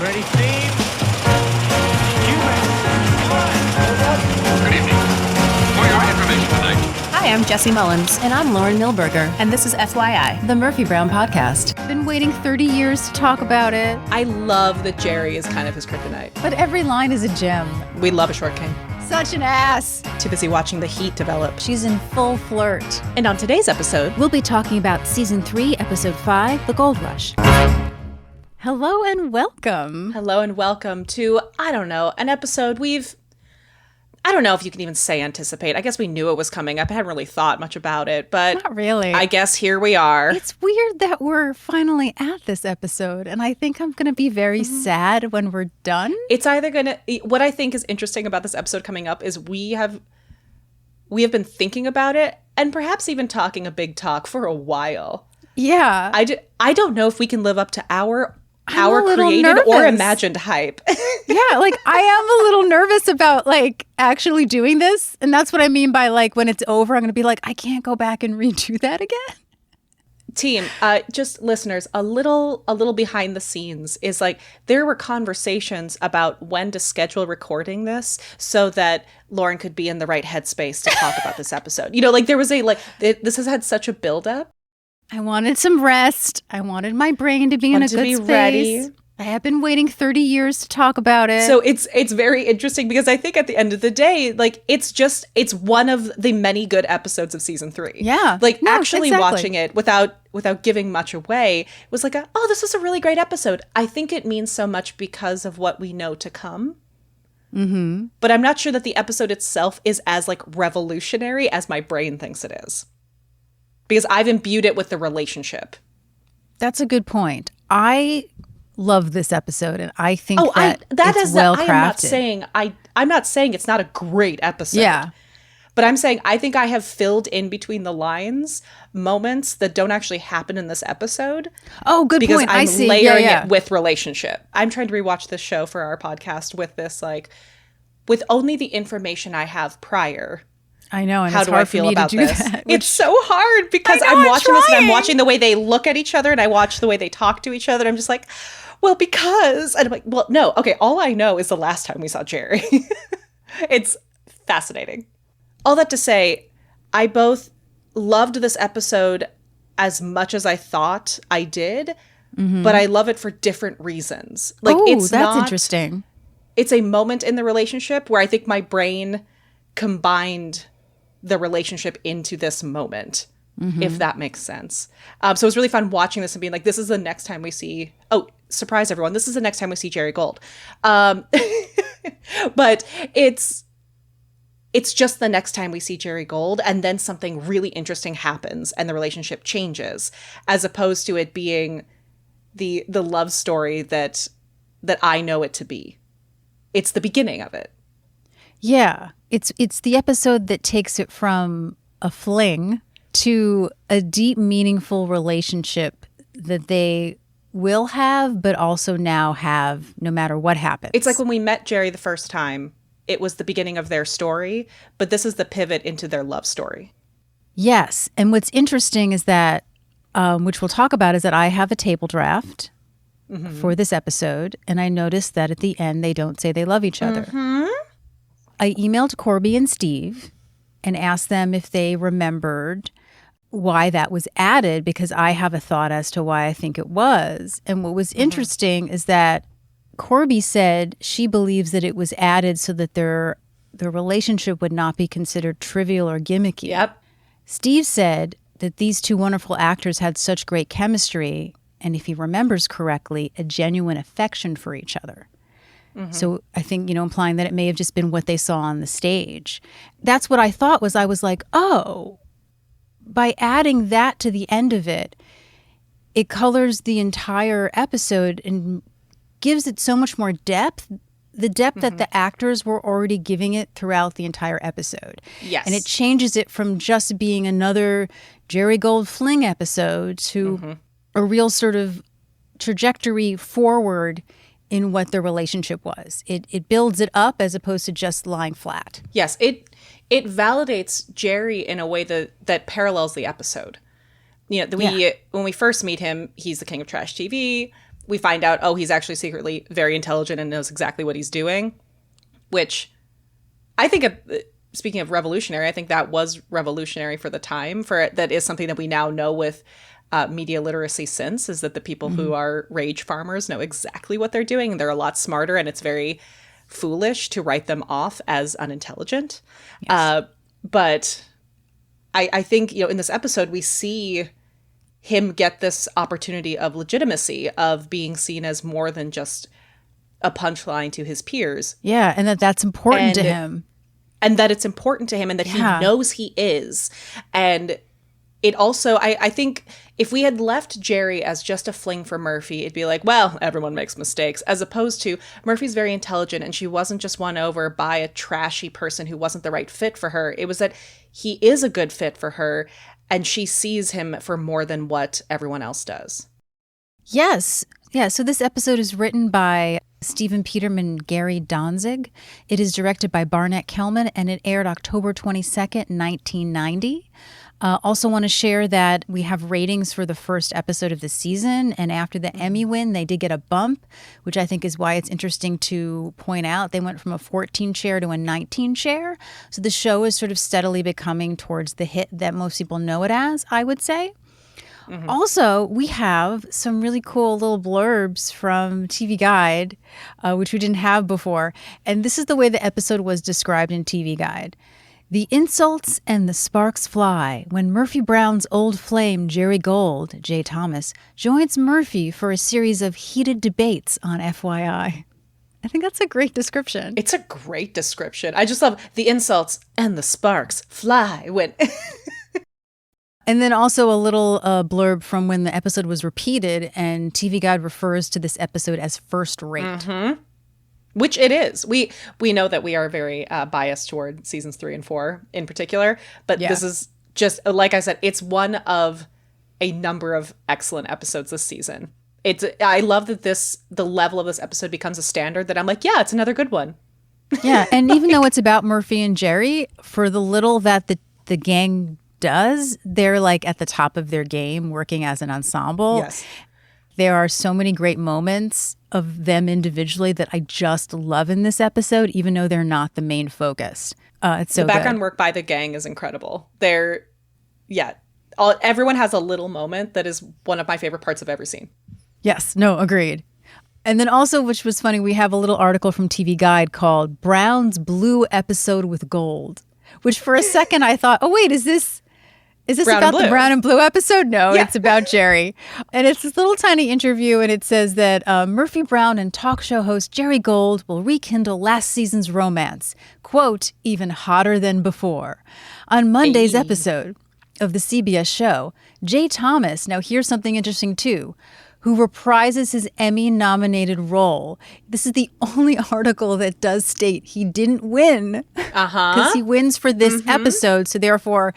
Ready, Steve? Good evening. For your information tonight. Hi, I'm Jesse Mullins. And I'm Lauren Milberger. And this is FYI, The Murphy Brown Podcast. Been waiting 30 years to talk about it. I love that Jerry is kind of his kryptonite. But every line is a gem. We love a short king. Such an ass. Too busy watching the heat develop. She's in full flirt. And on today's episode, We'll be talking about Season 3, Episode 5, The Gold Rush. Hello and welcome. hello and welcome to, an episode I don't know if you can even say anticipate. I guess we knew it was coming up. I hadn't really thought much about it, but Not really. I guess here we are. It's weird that we're finally at this episode, and I think I'm going to be very sad when we're done. It's either what I think is interesting about this episode coming up is we have been thinking about it and perhaps even talking a big talk for a while. Yeah. I don't know if we can live up to our I'm a little created or nervous. imagined hype. Yeah, I am a little nervous about actually doing this. And that's what I mean by when it's over, I'm going to be I can't go back and redo that again. Team, just listeners, a little behind the scenes is there were conversations about when to schedule recording this so that Lauren could be in the right headspace to talk about this episode. There was this has had such a buildup. I wanted some rest. I wanted my brain to be in a good space. Ready. I have been waiting 30 years to talk about it. So it's very interesting because I think at the end of the day, it's one of the many good episodes of season 3. Yeah. Actually exactly. watching it without giving much away was this is a really great episode. I think it means so much because of what we know to come. Mm-hmm. But I'm not sure that the episode itself is as revolutionary as my brain thinks it is. Because I've imbued it with the relationship. That's a good point. I love this episode, and I think it's well crafted. I'm not saying it's not a great episode. Yeah. But I'm saying I think I have filled in between the lines moments that don't actually happen in this episode. Oh, good because point. I'm I see. layering Yeah. it with relationship. I'm trying to rewatch this show for our podcast with this with only the information I have prior. I know, and How it's do I hard feel for me about to do this? that. It's so hard because I know, I'm I'm watching this and I'm trying. watching the way they look at each other and I watch the way they talk to each other. And I'm just well, because, and I'm well, no, okay. All I know is the last time we saw Jerry. It's fascinating. All that to say, I both loved this episode as much as I thought I did, but I love it for different reasons. That's interesting. It's a moment in the relationship where I think my brain combined the relationship into this moment, if that makes sense. So it was really fun watching this and being this is the next time we see, surprise everyone, this is the next time we see Jerry Gold. But it's just the next time we see Jerry Gold, and then something really interesting happens and the relationship changes, as opposed to it being the love story that I know it to be. It's the beginning of it. Yeah. It's the episode that takes it from a fling to a deep, meaningful relationship that they will have, but also now have no matter what happens. It's like when we met Jerry the first time, it was the beginning of their story, but this is the pivot into their love story. Yes. And what's interesting is that, which we'll talk about, is that I have a table draft for this episode, and I noticed that at the end they don't say they love each other. I emailed Corby and Steve and asked them if they remembered why that was added, because I have a thought as to why I think it was. And what was interesting is that Corby said she believes that it was added so that their relationship would not be considered trivial or gimmicky. Yep. Steve said that these two wonderful actors had such great chemistry, and if he remembers correctly, a genuine affection for each other. So I think, implying that it may have just been what they saw on the stage. That's what I thought was, I was oh, by adding that to the end of it, it colors the entire episode and gives it so much more depth, the depth that the actors were already giving it throughout the entire episode. Yes. And it changes it from just being another Jerry Gold fling episode to a real sort of trajectory forward in what their relationship was. It builds it up as opposed to just lying flat. Yes, it validates Jerry in a way that parallels the episode. When we first meet him, he's the king of trash TV. we find out, oh, he's actually secretly very intelligent and knows exactly what he's doing, which I think, speaking of revolutionary, I think that was revolutionary for the time. That is something that we now know with media literacy since, is that the people who are rage farmers know exactly what they're doing. They're a lot smarter, and it's very foolish to write them off as unintelligent. Yes. But I think, in this episode, we see him get this opportunity of legitimacy, of being seen as more than just a punchline to his peers. Yeah, and that's important to him. And that it's important to him, and that he knows he is. And it also, I think if we had left Jerry as just a fling for Murphy, it'd be like, well, everyone makes mistakes, as opposed to Murphy's very intelligent, and she wasn't just won over by a trashy person who wasn't the right fit for her. It was that he is a good fit for her, and she sees him for more than what everyone else does. Yes. Yeah, so this episode is written by Stephen Peterman and Gary Danzig. It is directed by Barnett Kellman, and it aired October 22nd, 1990. Also want to share that we have ratings for the first episode of the season, and after the Emmy win, they did get a bump, which I think is why it's interesting to point out. They went from a 14 share to a 19 share. So the show is sort of steadily becoming towards the hit that most people know it as, I would say. Mm-hmm. Also, we have some really cool little blurbs from TV Guide, which we didn't have before. And this is the way the episode was described in TV Guide. The insults and the sparks fly when Murphy Brown's old flame, Jerry Gold, Jay Thomas, joins Murphy for a series of heated debates on FYI. I think that's a great description. It's a great description. I just love the insults and the sparks fly when... And then also a little blurb from when the episode was repeated, and TV Guide refers to this episode as first rate. Mm-hmm. Which it is. We know that we are very biased toward seasons 3 and 4 in particular, but this is just, like I said, it's one of a number of excellent episodes this season. I love that the level of this episode becomes a standard that I'm like, yeah, it's another good one. Yeah, and even though it's about Murphy and Jerry, for the little that the gang does, they're like at the top of their game working as an ensemble. Yes. There are so many great moments of them individually that I just love in this episode, even though they're not the main focus. It's so the background good. work by the gang is incredible. Everyone has a little moment that is one of my favorite parts of every scene. Yes, no, agreed. And then also, which was funny, we have a little article from TV Guide called Brown's Blue Episode with Gold, which for a second I thought, oh, wait, is this about the Brown and Blue episode? No, It's about Jerry. And it's this little tiny interview, and it says that Murphy Brown and talk show host Jerry Gold will rekindle last season's romance, quote, even hotter than before. On Monday's episode of the CBS show, Jay Thomas, now here's something interesting too, who reprises his Emmy-nominated role. This is the only article that does state he didn't win. Because he wins for this episode, so therefore...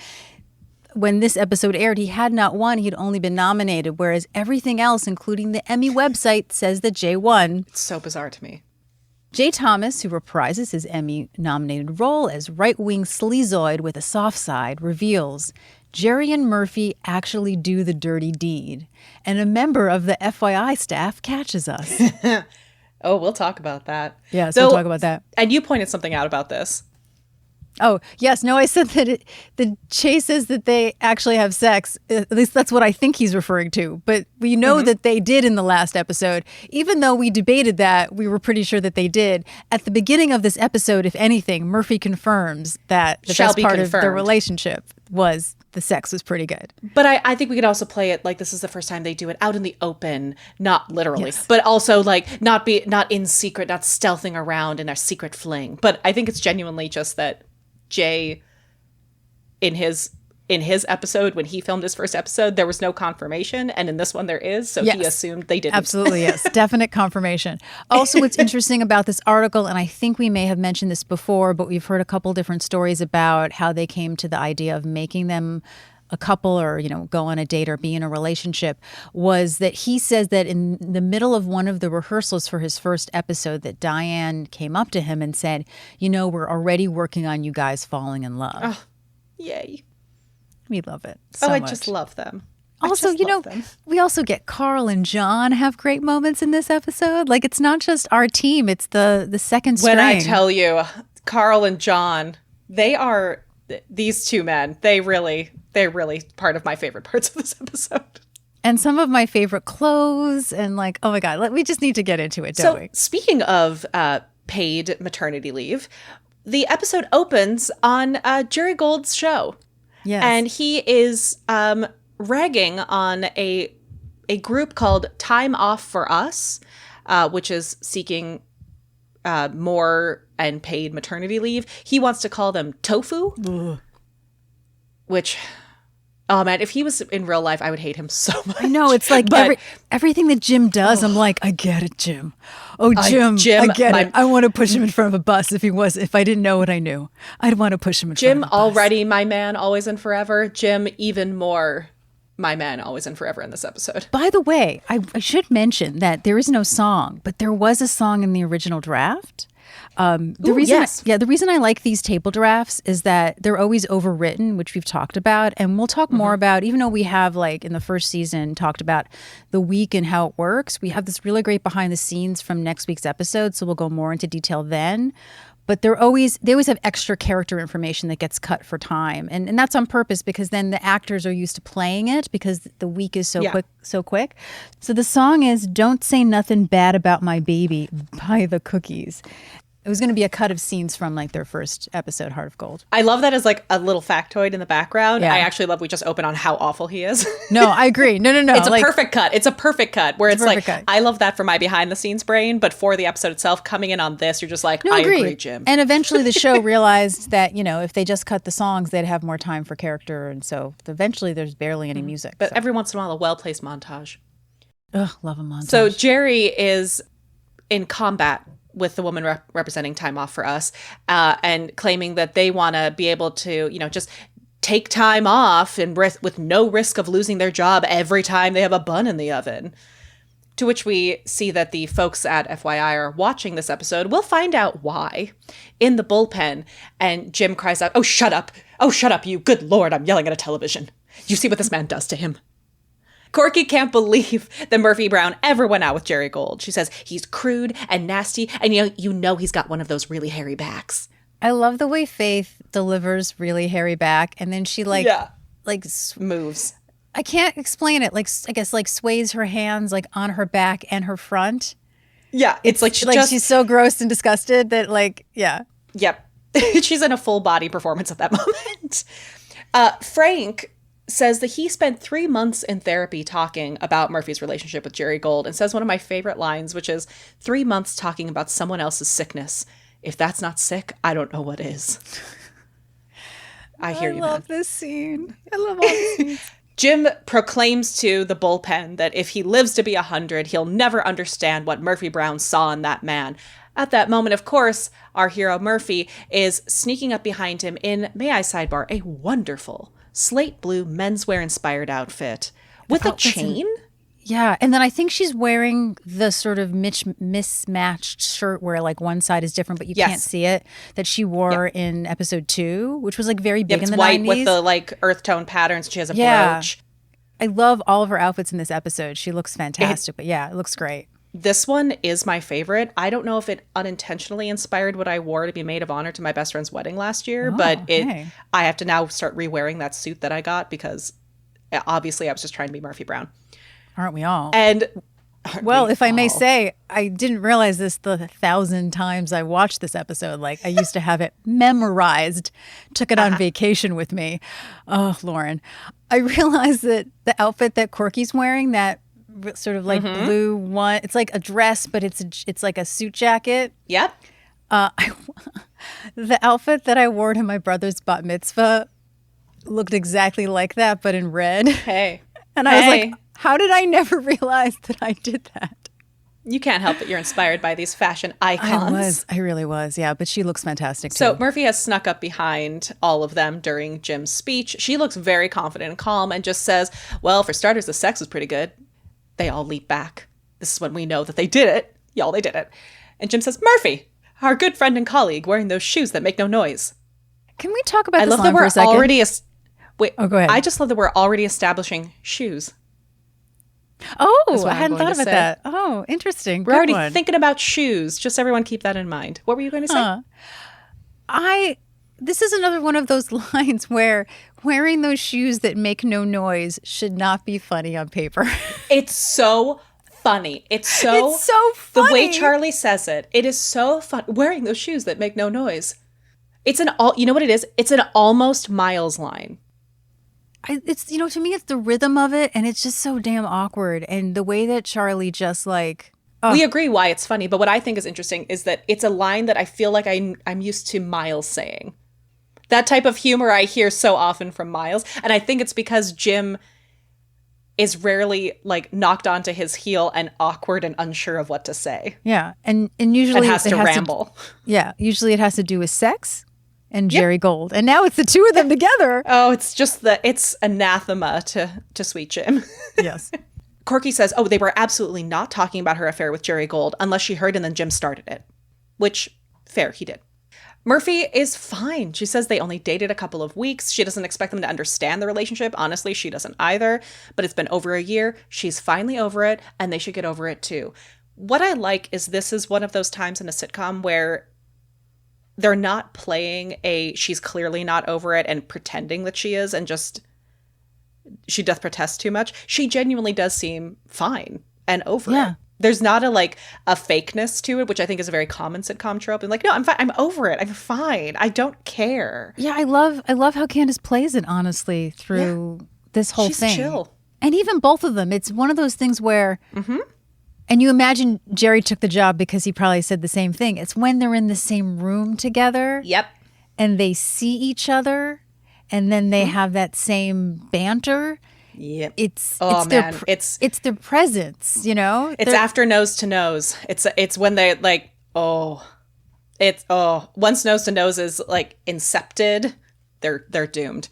when this episode aired, he had not won. He'd only been nominated, whereas everything else, including the Emmy website, says that Jay won. It's so bizarre to me. Jay Thomas, who reprises his Emmy-nominated role as right-wing sleazoid with a soft side, reveals Jerry and Murphy actually do the dirty deed, and a member of the FYI staff catches us. Oh, we'll talk about that. Yeah, so we'll talk about that. And you pointed something out about this. Oh, yes. No, I said that the Chase says that they actually have sex. At least that's what I think he's referring to. But we know that they did in the last episode. Even though we debated that, we were pretty sure that they did. At the beginning of this episode, if anything, Murphy confirms that the best part of their relationship was the sex was pretty good. But I think we could also play it like this is the first time they do it out in the open, not literally, but also like not in secret, not stealthing around in a secret fling. But I think it's genuinely just that Jay, in his episode, when he filmed his first episode, there was no confirmation, and in this one there is, so he assumed they didn't. Absolutely, yes. Definite confirmation. Also, what's interesting about this article, and I think we may have mentioned this before, but we've heard a couple different stories about how they came to the idea of making them a couple or, go on a date or be in a relationship, was that he says that in the middle of one of the rehearsals for his first episode that Diane came up to him and said, we're already working on you guys falling in love. Oh, yay. We love it so I much. just love them. Also, just you know, love them. we also get Carl and John have great moments in this episode. Like, it's not just our team, it's the second string. When I tell you, Carl and John, these two men, they're really part of my favorite parts of this episode. And some of my favorite clothes, and like, oh my God, we just need to get into it, don't we? Speaking of paid maternity leave, the episode opens on Jerry Gold's show. Yes. And he is ragging on a group called Time Off for Us, which is seeking more and paid maternity leave. He wants to call them tofu, which, oh man, if he was in real life, I would hate him so much. I know, it's like everything that Jim does, I'm like, I get it, Jim. Oh, Jim, I get it. I want to push him in front of a bus if I didn't know what I knew. I'd want to push him in front of a bus. Jim, already my man, always and forever. Jim, even more my man, always and forever in this episode. By the way, I should mention that there is no song, but there was a song in the original draft. The reason I like these table drafts is that they're always overwritten, which we've talked about, and we'll talk more about, even though we have, like, in the first season talked about the week and how it works. We have this really great behind the scenes from next week's episode, so we'll go more into detail then. But they always have extra character information that gets cut for time, and that's on purpose, because then the actors are used to playing it because the week is so quick. So the song is "Don't Say Nothing Bad About My Baby" by the Cookies. It was going to be a cut of scenes from, like, their first episode, Heart of Gold. I love that as, like, a little factoid in the background. Yeah. I actually love we just open on how awful he is. No, I agree. No. It's a perfect cut. It's a perfect cut where it's like, cut. I love that for my behind the scenes brain, but for the episode itself, coming in on this, you're just like, I agree, Jim. And eventually the show realized that, you know, if they just cut the songs, they'd have more time for character. And so eventually there's barely any music. But every once in a while, a well-placed montage. Ugh, love a montage. So Jerry is in combat with the woman representing Time Off for Us, and claiming that they want to be able to, you know, just take time off and with no risk of losing their job every time they have a bun in the oven. To which we see that the folks at FYI are watching this episode. We'll find out why in the bullpen. And Jim cries out, "Oh, shut up. Oh, shut up, you. Good Lord, I'm yelling at a television. You see what this man does to him?" Corky can't believe that Murphy Brown ever went out with Jerry Gold. She says he's crude and nasty, and you know he's got one of those really hairy backs. I love the way Faith delivers really hairy back, and then she moves. I can't explain it. Like, I guess, like, sways her hands, like, on her back and her front. Yeah, it's like she's so gross and disgusted that, like, yeah. Yep. She's in a full body performance at that moment. Frank says that he spent 3 months in therapy talking about Murphy's relationship with Jerry Gold, and says one of my favorite lines, which is 3 months talking about someone else's sickness. If that's not sick, I don't know what is. I hear you, man. I love this scene. I love all these scenes. Jim proclaims to the bullpen that if he lives to be 100, he'll never understand what Murphy Brown saw in that man. At that moment, of course, our hero Murphy is sneaking up behind him in, may I sidebar, a wonderful slate blue menswear-inspired outfit with a chain. Yeah, and then I think she's wearing the sort of mismatched shirt where, like, one side is different, but you can't see it, that she wore in episode 2, which was, like, very big in the 90s. It's white with the, like, earth tone patterns. She has a brooch. I love all of her outfits in this episode. She looks fantastic, but yeah, it looks great. This one is my favorite. I don't know if it unintentionally inspired what I wore to be maid of honor to my best friend's wedding last year, but I have to now start re-wearing that suit that I got because obviously I was just trying to be Murphy Brown. Aren't we all? And well, if I may say, I didn't realize this the 1,000 times I watched this episode. Like, I used to have it memorized, took it on vacation with me. Oh, Lauren. I realized that the outfit that Corky's wearing, that sort of like blue one, it's like a dress, but it's like a suit jacket. Yep. The outfit that I wore to my brother's bat mitzvah looked exactly like that, but in red. Hey. And I was like, how did I never realize that I did that? You can't help it. You're inspired by these fashion icons. I really was. Yeah, but she looks fantastic too. So Murphy has snuck up behind all of them during Jim's speech. She looks very confident and calm and just says, well, for starters, the sex was pretty good. They all leap back. This is when we know that they did it. Y'all, they did it. And Jim says, Murphy, our good friend and colleague, wearing those shoes that make no noise. Can we talk about this line for a second? Wait, Oh, go ahead. I just love that we're already establishing shoes. Oh, what I I'm hadn't going thought to about say. that. Oh, interesting. We're Good already one. thinking about shoes. Just everyone keep that in mind. What were you going to say? This is another one of those lines where wearing those shoes that make no noise should not be funny on paper. It's so funny. It's so funny. The way Charlie says it, it is so fun. Wearing those shoes that make no noise. It's you know what it is? It's an almost Miles line. It's, to me, it's the rhythm of it, and it's just so damn awkward. And the way that Charlie just We agree why it's funny, but what I think is interesting is that it's a line that I feel like I'm used to Miles saying. That type of humor I hear so often from Miles, and I think it's because Jim is rarely knocked onto his heel and awkward and unsure of what to say. yeah, and usually And has to ramble. Usually it has to do with sex and Jerry Gold, and now it's the two of them together. Oh, it's anathema to Sweet Jim. Yes. Corky says, oh, they were absolutely not talking about her affair with Jerry Gold unless she heard and then Jim started it. Which, fair, he did. Murphy is fine. She says they only dated a couple of weeks. She doesn't expect them to understand the relationship. Honestly, she doesn't either. But it's been over a year. She's finally over it, and they should get over it too. What I like is this is one of those times in a sitcom where they're not playing she's clearly not over it and pretending that she is and just she doth protest too much. She genuinely does seem fine and over it. There's not a fakeness to it, which I think is a very common sitcom trope. And no, I'm fine. I'm over it. I'm fine. I don't care. Yeah, I love how Candice plays it, honestly, through this whole She's thing. chill. And even both of them. It's one of those things where, and you imagine Jerry took the job because he probably said the same thing. It's when they're in the same room together. Yep. And they see each other, and then they have that same banter. Yep. It's their presence, It's after nose to nose. It's when they once nose to nose is incepted, they're doomed.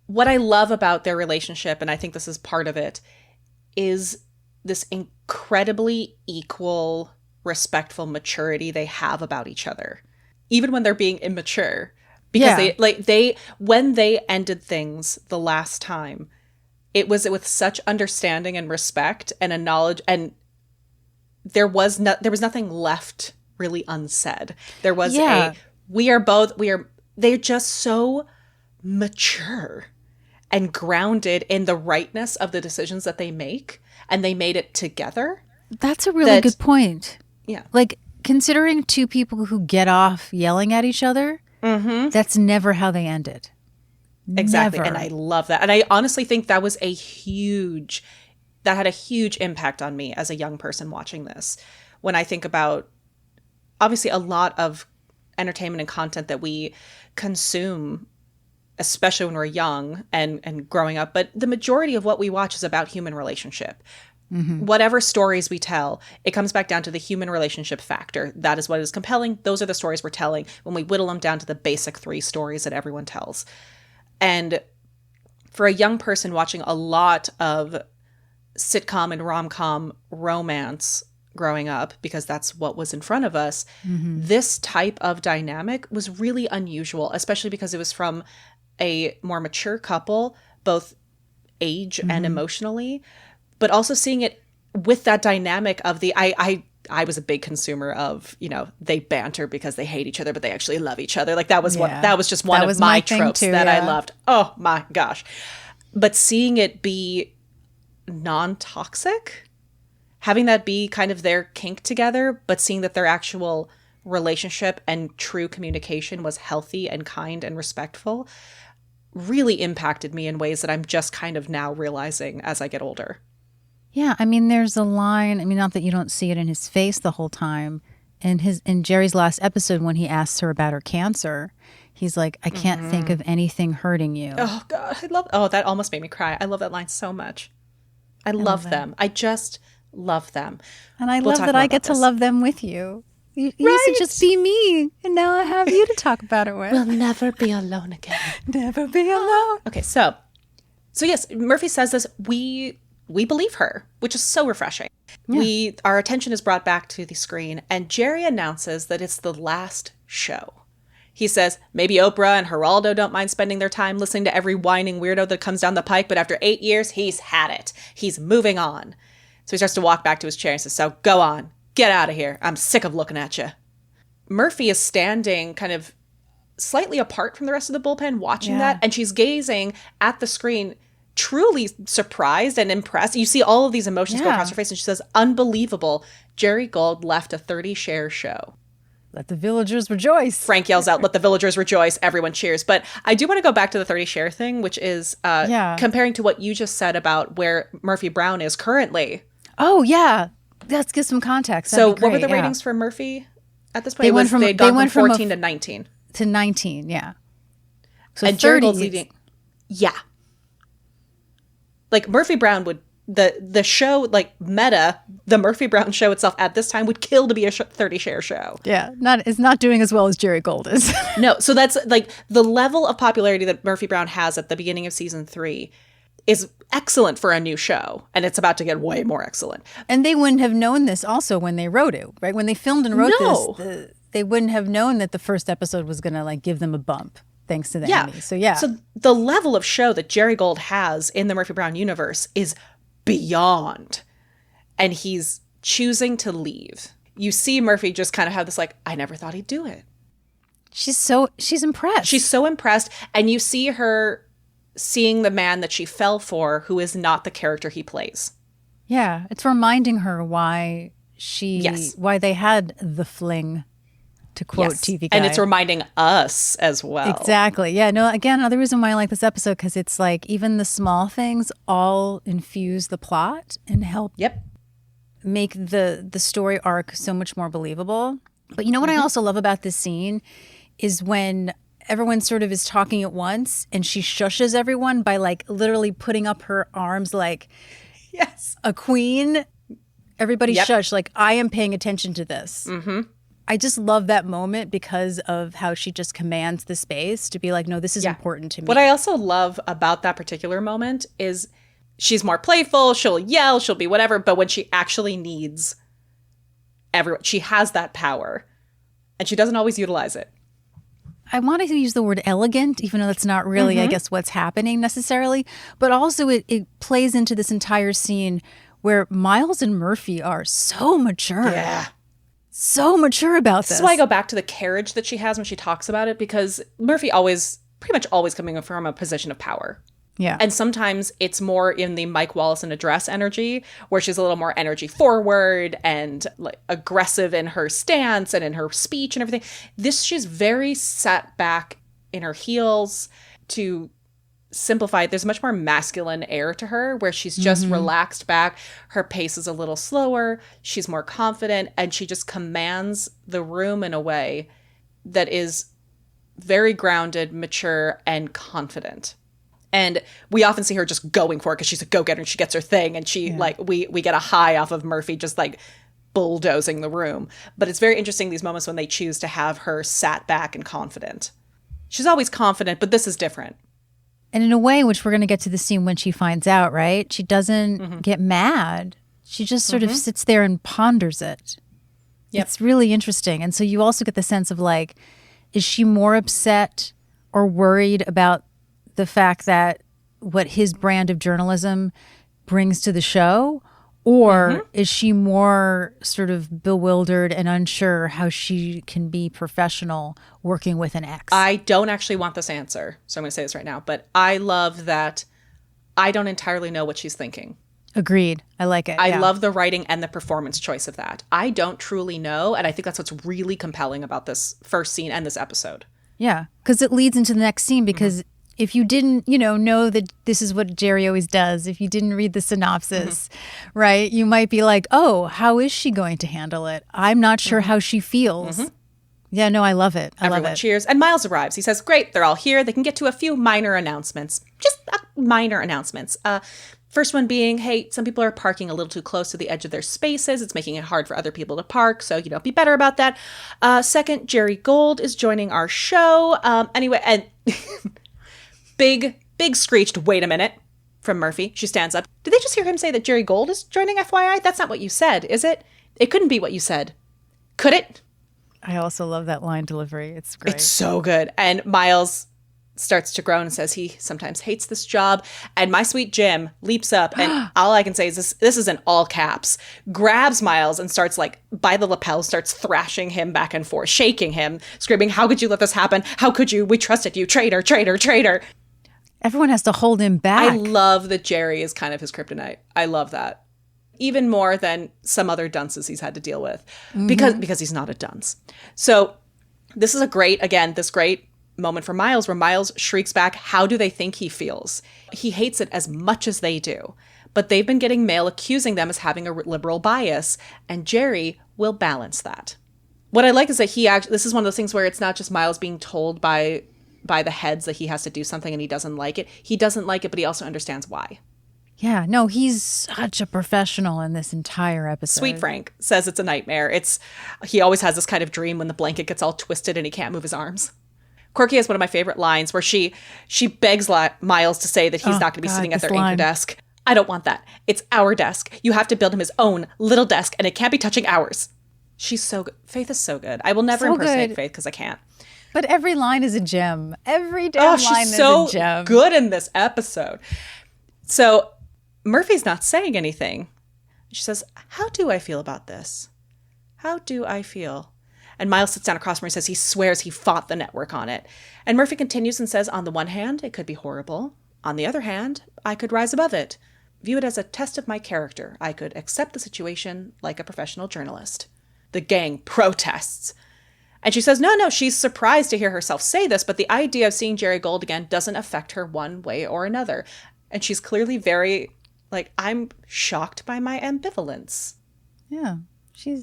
What I love about their relationship, and I think this is part of it, is this incredibly equal, respectful maturity they have about each other, even when they're being immature. Because when they ended things the last time, it was with such understanding and respect and a knowledge, and there was nothing left really unsaid. There was they're just so mature and grounded in the rightness of the decisions that they make, and they made it together. That's a really good point. Yeah. Considering two people who get off yelling at each other, that's never how they ended. Exactly. Never. And I love that. And I honestly think that had a huge impact on me as a young person watching this. When I think about, obviously, a lot of entertainment and content that we consume, especially when we're young and growing up, but the majority of what we watch is about human relationship. Whatever stories we tell, it comes back down to the human relationship factor. That is what is compelling. Those are the stories we're telling when we whittle them down to the basic 3 stories that everyone tells. And for a young person watching a lot of sitcom and rom-com romance growing up, because that's what was in front of us, this type of dynamic was really unusual, especially because it was from a more mature couple, both age and emotionally. But also seeing it with that dynamic of I was a big consumer of, they banter because they hate each other, but they actually love each other. That was just one of my tropes that I loved. Oh my gosh. But seeing it be non-toxic, having that be kind of their kink together, but seeing that their actual relationship and true communication was healthy and kind and respectful really impacted me in ways that I'm just kind of now realizing as I get older. Yeah, there's a line, not that you don't see it in his face the whole time. In Jerry's last episode, when he asks her about her cancer, he's like, I can't think of anything hurting you. Oh, God. That almost made me cry. I love that line so much. I love them. I just love them. And I love that I get to love them with you. You used to just be me, and now I have you to talk about it with. We'll never be alone again. Never be alone. Okay, so yes, Murphy says this. We believe her, which is so refreshing. Yeah. Our attention is brought back to the screen, and Jerry announces that it's the last show. He says, maybe Oprah and Geraldo don't mind spending their time listening to every whining weirdo that comes down the pike, but after 8 years, he's had it. He's moving on. So he starts to walk back to his chair and says, so go on. Get out of here. I'm sick of looking at you. Murphy is standing kind of slightly apart from the rest of the bullpen watching that, and she's gazing at the screen, truly surprised and impressed. You see all of these emotions go across her face, and she says, unbelievable. Jerry Gold left a 30-share show. Let the villagers rejoice. Frank yells out, let the villagers rejoice. Everyone cheers. But I do want to go back to the 30-share thing, which is comparing to what you just said about where Murphy Brown is currently. Oh, yeah. Let's give some context. So what were the ratings for Murphy at this point? They'd gone from 14 to 19. To 19, yeah. So and Jerry Gold's leading. Yeah. Like Murphy Brown would, the show, like Meta, the Murphy Brown show itself at this time would kill to be a 30-share show. Yeah, it's not doing as well as Jerry Gold is. No, so that's like the level of popularity that Murphy Brown has at the beginning of season 3 is excellent for a new show, and it's about to get way more excellent. And they wouldn't have known this also when they wrote it, right? When they filmed and wrote this, they wouldn't have known that the first episode was going to like give them a bump thanks to the Emmy. So So the level of show that Jerry Gold has in the Murphy Brown universe is beyond, and he's choosing to leave. You see Murphy just kind of have this like, I never thought he'd do it. She's impressed. She's so impressed, and you see her seeing the man that she fell for, who is not the character he plays. Yeah, it's reminding her why they had the fling, to quote TV Guide. And it's reminding us as well. Exactly. Yeah, no, again, another reason why I like this episode, because it's like even the small things all infuse the plot and help make the story arc so much more believable. But you know what I also love about this scene is when everyone sort of is talking at once and she shushes everyone by like literally putting up her arms like a queen. Everybody shush, like I am paying attention to this. Mm-hmm. I just love that moment because of how she just commands the space to be like, no, this is important to me. What I also love about that particular moment is she's more playful, she'll yell, she'll be whatever, but when she actually needs everyone, she has that power and she doesn't always utilize it. I wanted to use the word elegant, even though that's not really, I guess, what's happening necessarily. But also it plays into this entire scene where Miles and Murphy are so mature. Yeah. So mature about this. This is why I go back to the carriage that she has when she talks about it, because Murphy pretty much always coming from a position of power. Yeah. And sometimes it's more in the Mike Wallace and Address energy, where she's a little more energy forward and like aggressive in her stance and in her speech and everything. She's very sat back in her heels. To simplify it, there's a much more masculine air to her, where she's just relaxed back. Her pace is a little slower. She's more confident, and she just commands the room in a way that is very grounded, mature, and confident. And we often see her just going for it because she's a go-getter and she gets her thing. And she we get a high off of Murphy just like bulldozing the room. But it's very interesting, these moments when they choose to have her sat back and confident. She's always confident, but this is different. And in a way, which we're going to get to the scene when she finds out, right? She doesn't get mad. She just sort of sits there and ponders it. Yep. It's really interesting. And so you also get the sense of like, is she more upset or worried about the fact that what his brand of journalism brings to the show? Or is she more sort of bewildered and unsure how she can be professional working with an ex? I don't actually want this answer, so I'm going to say this right now. But I love that I don't entirely know what she's thinking. Agreed. I like it. I love the writing and the performance choice of that. I don't truly know, and I think that's what's really compelling about this first scene and this episode. Yeah, because it leads into the next scene, because if you didn't, know that this is what Jerry always does, if you didn't read the synopsis, right, you might be like, oh, how is she going to handle it? I'm not sure how she feels. Yeah, no, I love it. Everyone cheers. And Miles arrives. He says, great, they're all here. They can get to a few minor announcements. Just minor announcements. First one being, hey, some people are parking a little too close to the edge of their spaces. It's making it hard for other people to park. So, be better about that. Second, Jerry Gold is joining our show. Anyway, and big screeched, wait a minute, from Murphy. She stands up. Did they just hear him say that Jerry Gold is joining FYI? That's not what you said, is it? It couldn't be what you said. Could it? I also love that line delivery. It's great. It's so good. And Miles starts to groan and says he sometimes hates this job. And my sweet Jim leaps up, and all I can say is this is in all caps, grabs Miles and starts like by the lapel, starts thrashing him back and forth, shaking him, screaming, "How could you let this happen? How could you? We trusted you, traitor, traitor, traitor." Everyone has to hold him back. I love that Jerry is kind of his kryptonite. I love that. Even more than some other dunces he's had to deal with because he's not a dunce. So this is this great moment for Miles where Miles shrieks back, how do they think he feels? He hates it as much as they do, but they've been getting mail accusing them as having a liberal bias, and Jerry will balance that. What I like is that this is one of those things where it's not just Miles being told by the heads that he has to do something and he doesn't like it. He doesn't like it, but he also understands why. Yeah, no, he's such a professional in this entire episode. Sweet Frank says it's a nightmare. He always has this kind of dream when the blanket gets all twisted and he can't move his arms. Corky has one of my favorite lines where she begs Miles to say that he's not going to be sitting at their anchor desk. I don't want that. It's our desk. You have to build him his own little desk, and it can't be touching ours. She's so good. Faith is so good. I will never impersonate Faith because I can't. But every line is a gem. Every damn line is a gem. Good in this episode. So Murphy's not saying anything. She says, how do I feel about this? How do I feel? And Miles sits down across from her and says he swears he fought the network on it. And Murphy continues and says, on the one hand, it could be horrible. On the other hand, I could rise above it. View it as a test of my character. I could accept the situation like a professional journalist. The gang protests. And she says, no, she's surprised to hear herself say this, but the idea of seeing Jerry Gold again doesn't affect her one way or another. And she's clearly very, I'm shocked by my ambivalence. Yeah. She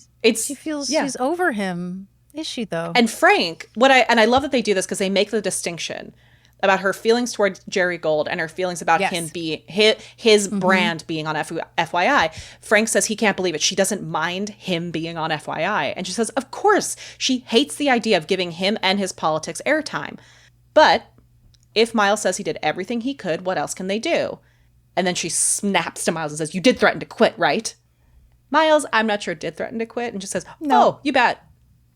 feels she's over him. Is she, though? And Frank, I love that they do this because they make the distinction about her feelings toward Jerry Gold and her feelings about him being his brand being on FYI. Frank says he can't believe it. She doesn't mind him being on FYI. And she says, of course, she hates the idea of giving him and his politics airtime. But if Miles says he did everything he could, what else can they do? And then she snaps to Miles and says, you did threaten to quit, right? Miles, I'm not sure, did threaten to quit, and just says, oh, you bet.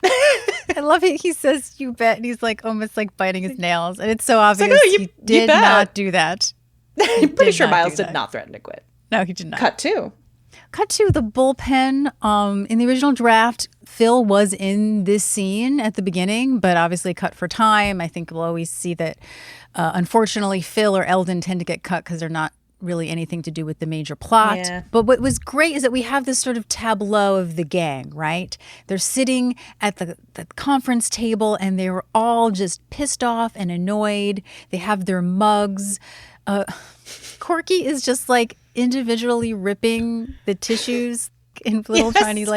I love it. He says, you bet. And he's like almost like biting his nails. And it's so obvious he did not do that. I'm pretty sure Miles did not threaten to quit. No, he did not. Cut to the bullpen. In the original draft, Phil was in this scene at the beginning, but obviously cut for time. I think we'll always see that, unfortunately, Phil or Eldon tend to get cut because they're not really anything to do with the major plot. Yeah. But what was great is that we have this sort of tableau of the gang, right? They're sitting at the conference table and they were all just pissed off and annoyed. They have their mugs. Corky is just like individually ripping the tissues in little tiny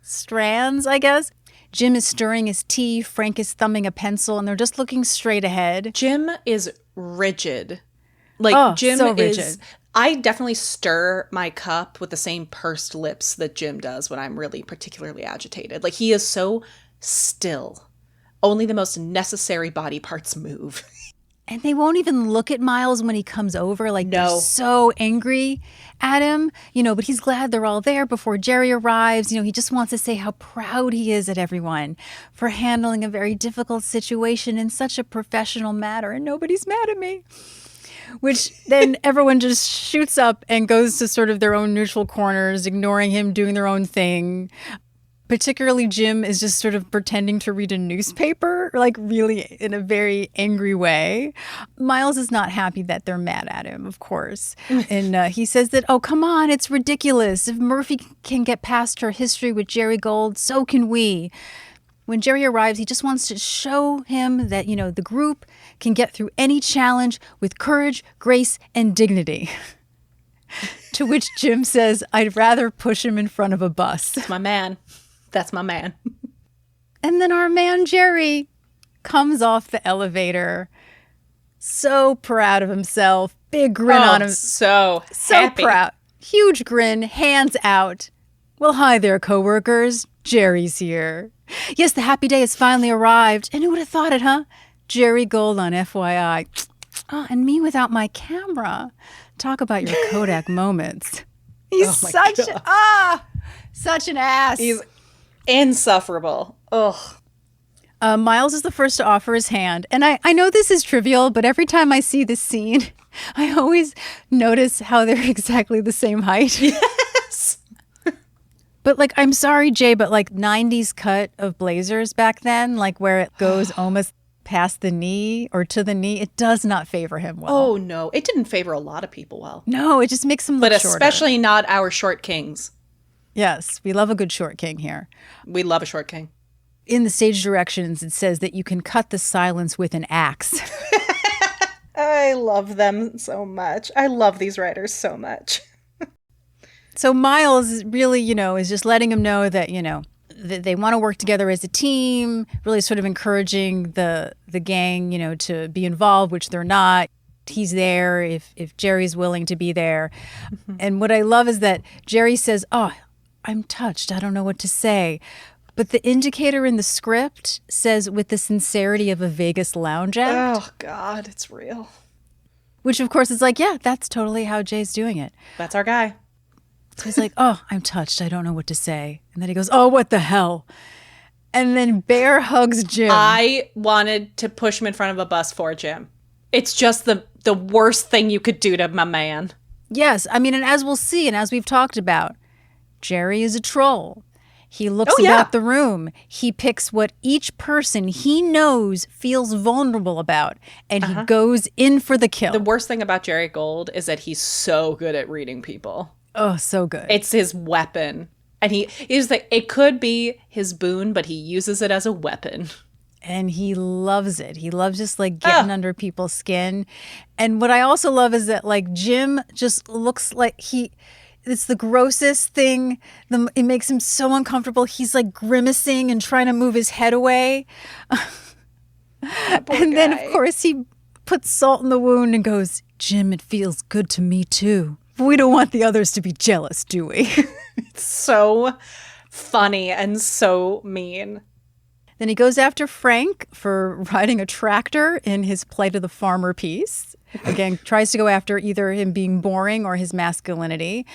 strands, I guess. Jim is stirring his tea. Frank is thumbing a pencil and they're just looking straight ahead. Jim is rigid. Jim so rigid. I definitely stir my cup with the same pursed lips that Jim does when I'm really particularly agitated. He is so still. Only the most necessary body parts move. And they won't even look at Miles when he comes over. No. They're so angry at him, but he's glad they're all there before Jerry arrives. He just wants to say how proud he is at everyone for handling a very difficult situation in such a professional manner. And nobody's mad at me. Which then everyone just shoots up and goes to sort of their own neutral corners, ignoring him, doing their own thing. Particularly Jim is just sort of pretending to read a newspaper, really in a very angry way. Miles is not happy that they're mad at him, of course. And he says that, oh, come on, it's ridiculous. If Murphy can get past her history with Jerry Gold, so can we. When Jerry arrives, he just wants to show him that, the group can get through any challenge with courage, grace, and dignity. To which Jim says, I'd rather push him in front of a bus. That's my man. That's my man. And then our man Jerry comes off the elevator, so proud of himself, big grin on him. So happy. Proud. Huge grin, hands out. Well, hi there, coworkers. Jerry's here. Yes, the happy day has finally arrived. And who would have thought it, huh? Jerry Gold on FYI. Oh, and me without my camera. Talk about your Kodak moments. He's such an ass. He's insufferable. Ugh. Miles is the first to offer his hand. And I know this is trivial, but every time I see this scene, I always notice how they're exactly the same height. Yes. But like, I'm sorry, Jay, but like 90s cut of blazers back then, like where it goes almost past the knee or to the knee, it does not favor him well. Oh, no. It didn't favor a lot of people well. No, it just makes him look But shorter. especially not our short kings. Yes, we love a good short king here. We love a short king. In the stage directions, it says that you can cut the silence with an axe. I love them so much. I love these writers so much. So Miles really, is just letting him know that, that they want to work together as a team, really sort of encouraging the gang, to be involved, which they're not. He's there if Jerry's willing to be there. Mm-hmm. And what I love is that Jerry says, "Oh, I'm touched. I don't know what to say." But the indicator in the script says with the sincerity of a Vegas lounge act. Oh, God, it's real. Which, of course, is like, yeah, that's totally how Jay's doing it. That's our guy. So he's like, "Oh, I'm touched. I don't know what to say." And then he goes, "Oh, what the hell?" And then Bear hugs Jim. I wanted to push him in front of a bus for Jim. It's just the worst thing you could do to my man. Yes. I mean, and as we'll see, and as we've talked about, Jerry is a troll. He looks about the room. He picks what each person he knows feels vulnerable about, and he goes in for the kill. The worst thing about Jerry Gold is that he's so good at reading people. Oh, so good. It's his weapon. And he's like, it could be his boon, but he uses it as a weapon. And he loves it. He loves just like getting under people's skin. And what I also love is that like Jim just looks like it's the grossest thing. It makes him so uncomfortable. He's like grimacing and trying to move his head away. And then, of course, he puts salt in the wound and goes, "Jim, it feels good to me, too. We don't want the others to be jealous, do we?" It's so funny and so mean. Then he goes after Frank for riding a tractor in his Plight of the Farmer piece. Again, tries to go after either him being boring or his masculinity.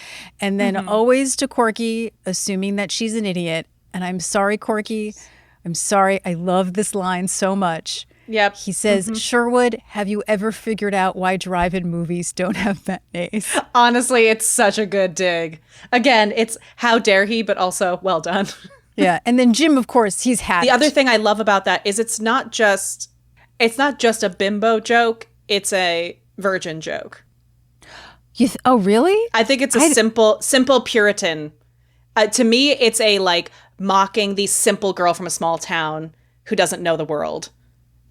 And then always to Corky, assuming that she's an idiot. And I'm sorry, Corky. I'm sorry. I love this line so much. Yep. He says, "Sherwood, have you ever figured out why drive-in movies don't have matinees?" Honestly, it's such a good dig. Again, it's how dare he, but also well done. Yeah. And then Jim, of course, he's had The other thing I love about that is it's not just a bimbo joke. It's a virgin joke. Oh, really? I think it's a simple Puritan. To me, it's a like mocking the simple girl from a small town who doesn't know the world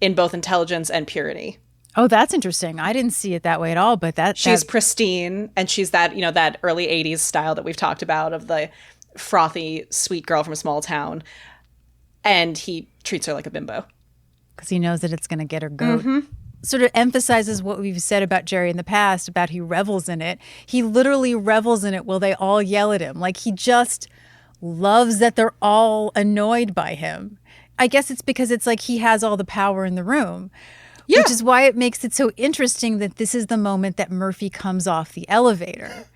in both intelligence and purity. Oh, that's interesting. I didn't see it that way at all, but she's pristine, and she's that, that early 80s style that we've talked about of the frothy, sweet girl from a small town. And he treats her like a bimbo. Because he knows that it's going to get her goat. Sort of emphasizes what we've said about Jerry in the past, about he revels in it. He literally revels in it while they all yell at him. Like he just loves that they're all annoyed by him. I guess it's because it's like he has all the power in the room. Yeah. Which is why it makes it so interesting that this is the moment that Murphy comes off the elevator.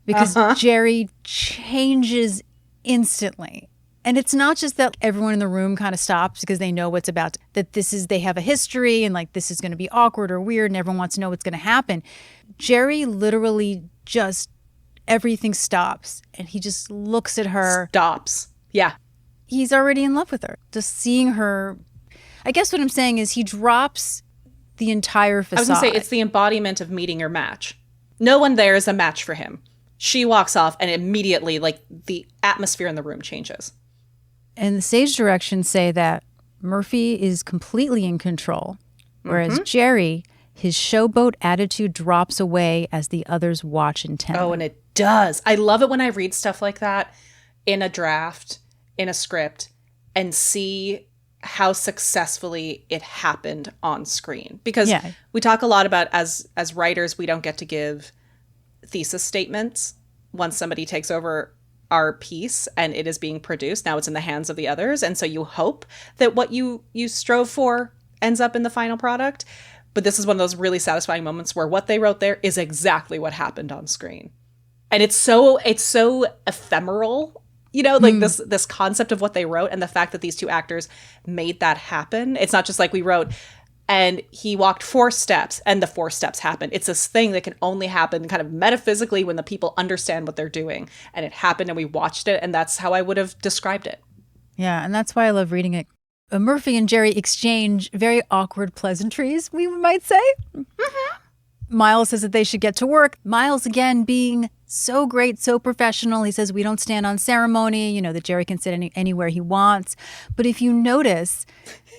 Because Jerry changes instantly. And it's not just that everyone in the room kind of stops because they know what's about, they have a history and like this is going to be awkward or weird and everyone wants to know what's going to happen. Jerry literally just, everything stops and he just looks at her. Stops. Yeah. He's already in love with her. Just seeing her. I guess what I'm saying is he drops the entire facade. I was going to say it's the embodiment of meeting your match. No one there is a match for him. She walks off and immediately like the atmosphere in the room changes. And the stage directions say that Murphy is completely in control, whereas Jerry, his showboat attitude drops away as the others watch intently. Oh, and it does. I love it when I read stuff like that in a draft, in a script, and see how successfully it happened on screen. Because we talk a lot about, as writers, we don't get to give thesis statements once somebody takes over our piece and it is being produced. Now it's in the hands of the others. And so you hope that what you strove for ends up in the final product. But this is one of those really satisfying moments where what they wrote there is exactly what happened on screen. And it's so ephemeral You know, like this concept of what they wrote and the fact that these two actors made that happen. It's not just like we wrote and he walked 4 steps and the 4 steps happened. It's this thing that can only happen kind of metaphysically when the people understand what they're doing. And it happened and we watched it, and that's how I would have described it. Yeah, and that's why I love reading it. Murphy and Jerry exchange very awkward pleasantries, we might say. Miles says that they should get to work. Miles, again, being so great, so professional. He says, we don't stand on ceremony, that Jerry can sit anywhere he wants. But if you notice,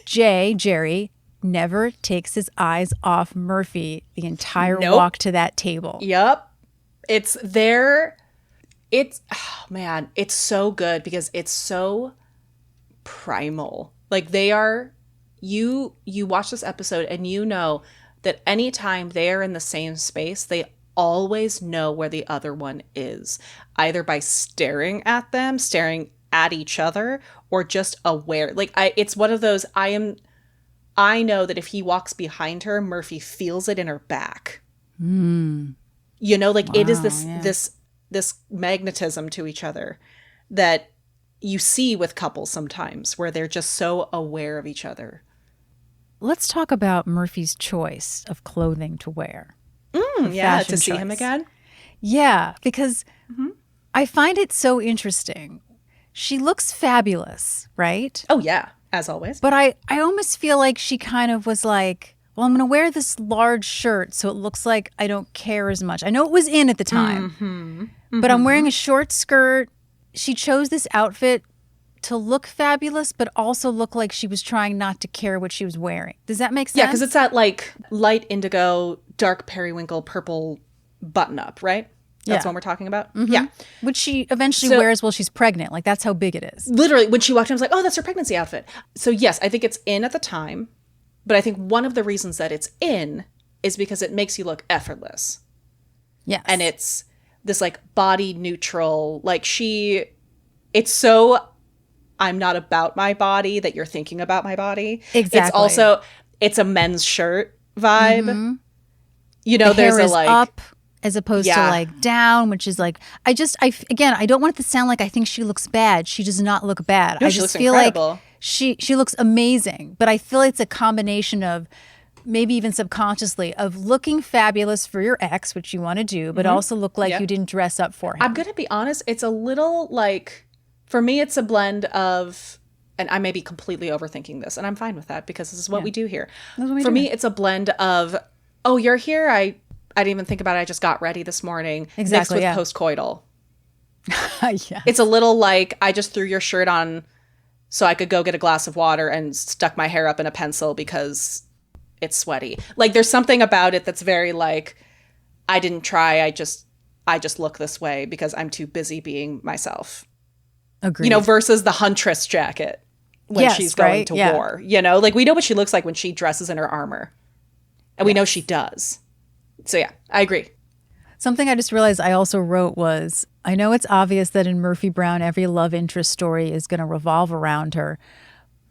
Jerry, never takes his eyes off Murphy the entire walk to that table. Yep. It's there. Oh man, it's so good because it's so primal. Like they are, you watch this episode and you know that anytime they are in the same space, they always know where the other one is, either by staring at them, staring at each other, or just aware. Like it's one of those, I know that if he walks behind her, Murphy feels it in her back. It is this magnetism to each other that you see with couples sometimes where they're just so aware of each other. Let's talk about Murphy's choice of clothing to wear. To see him again? Yeah, because I find it so interesting. She looks fabulous, right? Oh, yeah, as always. But I almost feel like she kind of was like, well, I'm going to wear this large shirt so it looks like I don't care as much. I know it was in at the time, but I'm wearing a short skirt. She chose this outfit to look fabulous, but also look like she was trying not to care what she was wearing. Does that make sense? Yeah, because it's that like light indigo, dark periwinkle, purple button up, right? That's what we're talking about? Yeah. Which she eventually wears while she's pregnant. Like that's how big it is. Literally, when she walked in, I was like, oh, that's her pregnancy outfit. So yes, I think it's in at the time, but I think one of the reasons that it's in is because it makes you look effortless. Yes. And it's this like body neutral, like it's so I'm not about my body that you're thinking about my body. Exactly. It's a men's shirt vibe. The there's hair a is like up as opposed to like down, which is like, I don't want it to sound like I think she looks bad. She does not look bad. No, I she just looks feel incredible. like she looks amazing, but I feel it's a combination of maybe even subconsciously of looking fabulous for your ex, which you want to do, but also look like you didn't dress up for him. I'm going to be honest. It's a little like, for me, it's a blend of, and I may be completely overthinking this, and I'm fine with that because this is what we do here. For me, it's a blend of, oh, you're here. I didn't even think about it. I just got ready this morning. Exactly. Mixed with postcoital. Yeah. It's a little like I just threw your shirt on so I could go get a glass of water and stuck my hair up in a pencil because it's sweaty. Like there's something about it that's very like, I didn't try. I just look this way because I'm too busy being myself. Agreed. Versus the huntress jacket when she's going to war. Like we know what she looks like when she dresses in her armor. And we know she does. So yeah, I agree. Something I just realized I also wrote was, I know it's obvious that in Murphy Brown, every love interest story is going to revolve around her.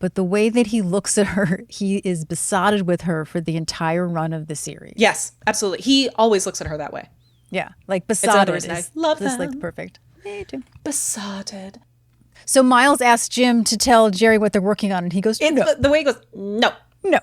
But the way that he looks at her, he is besotted with her for the entire run of the series. Yes, absolutely. He always looks at her that way. Yeah, like besotted is is love just them. like perfect. Me too. Besotted. So Miles asks Jim to tell Jerry what they're working on, and he goes, no. The way he goes, no. No.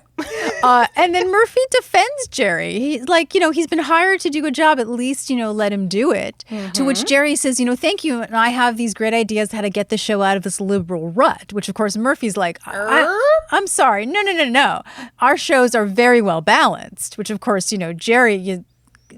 And then Murphy defends Jerry. He's like, he's been hired to do a job. At least, let him do it. To which Jerry says, thank you. And I have these great ideas how to get the show out of this liberal rut, which, of course, Murphy's like, I'm sorry. No. Our shows are very well balanced, which, of course, Jerry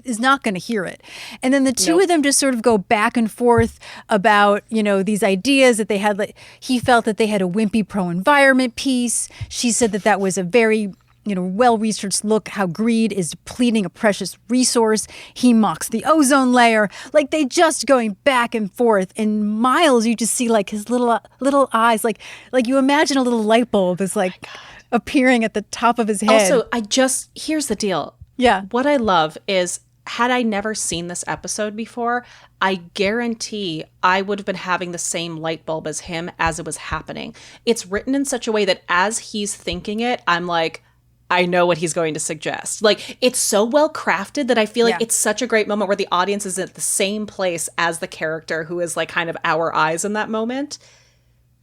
is not going to hear it. And then the two of them just sort of go back and forth about, these ideas that they had. Like, he felt that they had a wimpy pro-environment piece. She said that was a very, well-researched look how greed is depleting a precious resource. He mocks the ozone layer. Like, they just going back and forth. And Miles, you just see like his little eyes, like you imagine a little light bulb is like appearing at the top of his head. Also, here's the deal. Yeah. What I love is, had I never seen this episode before, I guarantee I would have been having the same light bulb as him as it was happening. It's written in such a way that as he's thinking it, I'm like, I know what he's going to suggest. Like, it's so well crafted that I feel like it's such a great moment where the audience is at the same place as the character who is like kind of our eyes in that moment.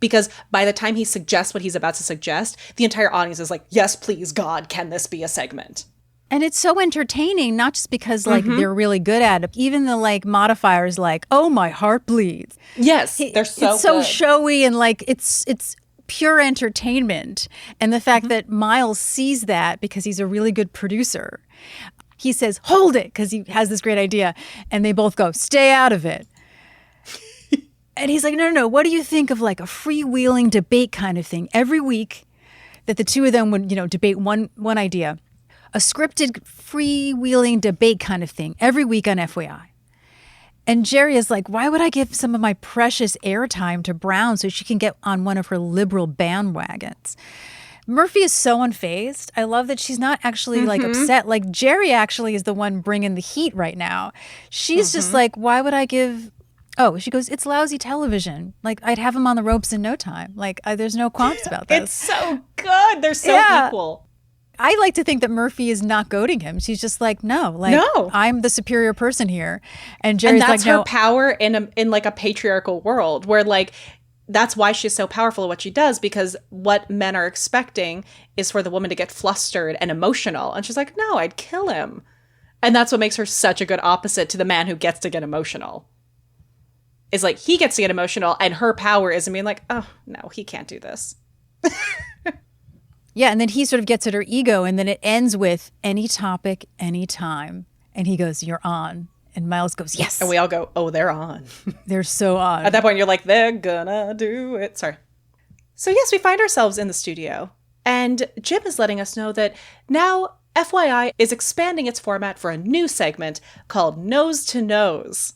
Because by the time he suggests what he's about to suggest, the entire audience is like, yes, please, God, can this be a segment? And it's so entertaining, not just because like they're really good at it. Even the like modifiers like, oh, my heart bleeds. Yes, they're so It's so good. showy and like it's pure entertainment. And the fact that Miles sees that because he's a really good producer. He says, hold it, because he has this great idea. And they both go, stay out of it. And he's like, no. What do you think of like a freewheeling debate kind of thing? Every week that the two of them would, debate one idea. A scripted freewheeling debate kind of thing every week on FYI. And Jerry is like, why would I give some of my precious airtime to Brown so she can get on one of her liberal bandwagons? Murphy is so unfazed. I love that she's not actually like upset. Like Jerry actually is the one bringing the heat right now. She's just like, why would I give... Oh, she goes, it's lousy television. Like, I'd have him on the ropes in no time. Like, there's no qualms about this. It's so good. They're so equal. I like to think that Murphy is not goading him. She's just like, no, I'm the superior person here. And Jerry's and that's like, her no. power in like a patriarchal world where like, that's why she's so powerful at what she does, because what men are expecting is for the woman to get flustered and emotional. And she's like, no, I'd kill him. And that's what makes her such a good opposite to the man who gets to get emotional. Is like, he gets to get emotional and her power is being like, oh, no, he can't do this. Yeah, and then he sort of gets at her ego, and then it ends with any topic, any time. And he goes, you're on. And Miles goes, yes. And we all go, oh, they're on. They're so on. At that point, you're like, they're gonna do it. Sorry. So yes, we find ourselves in the studio. And Jim is letting us know that now FYI is expanding its format for a new segment called Nose to Nose.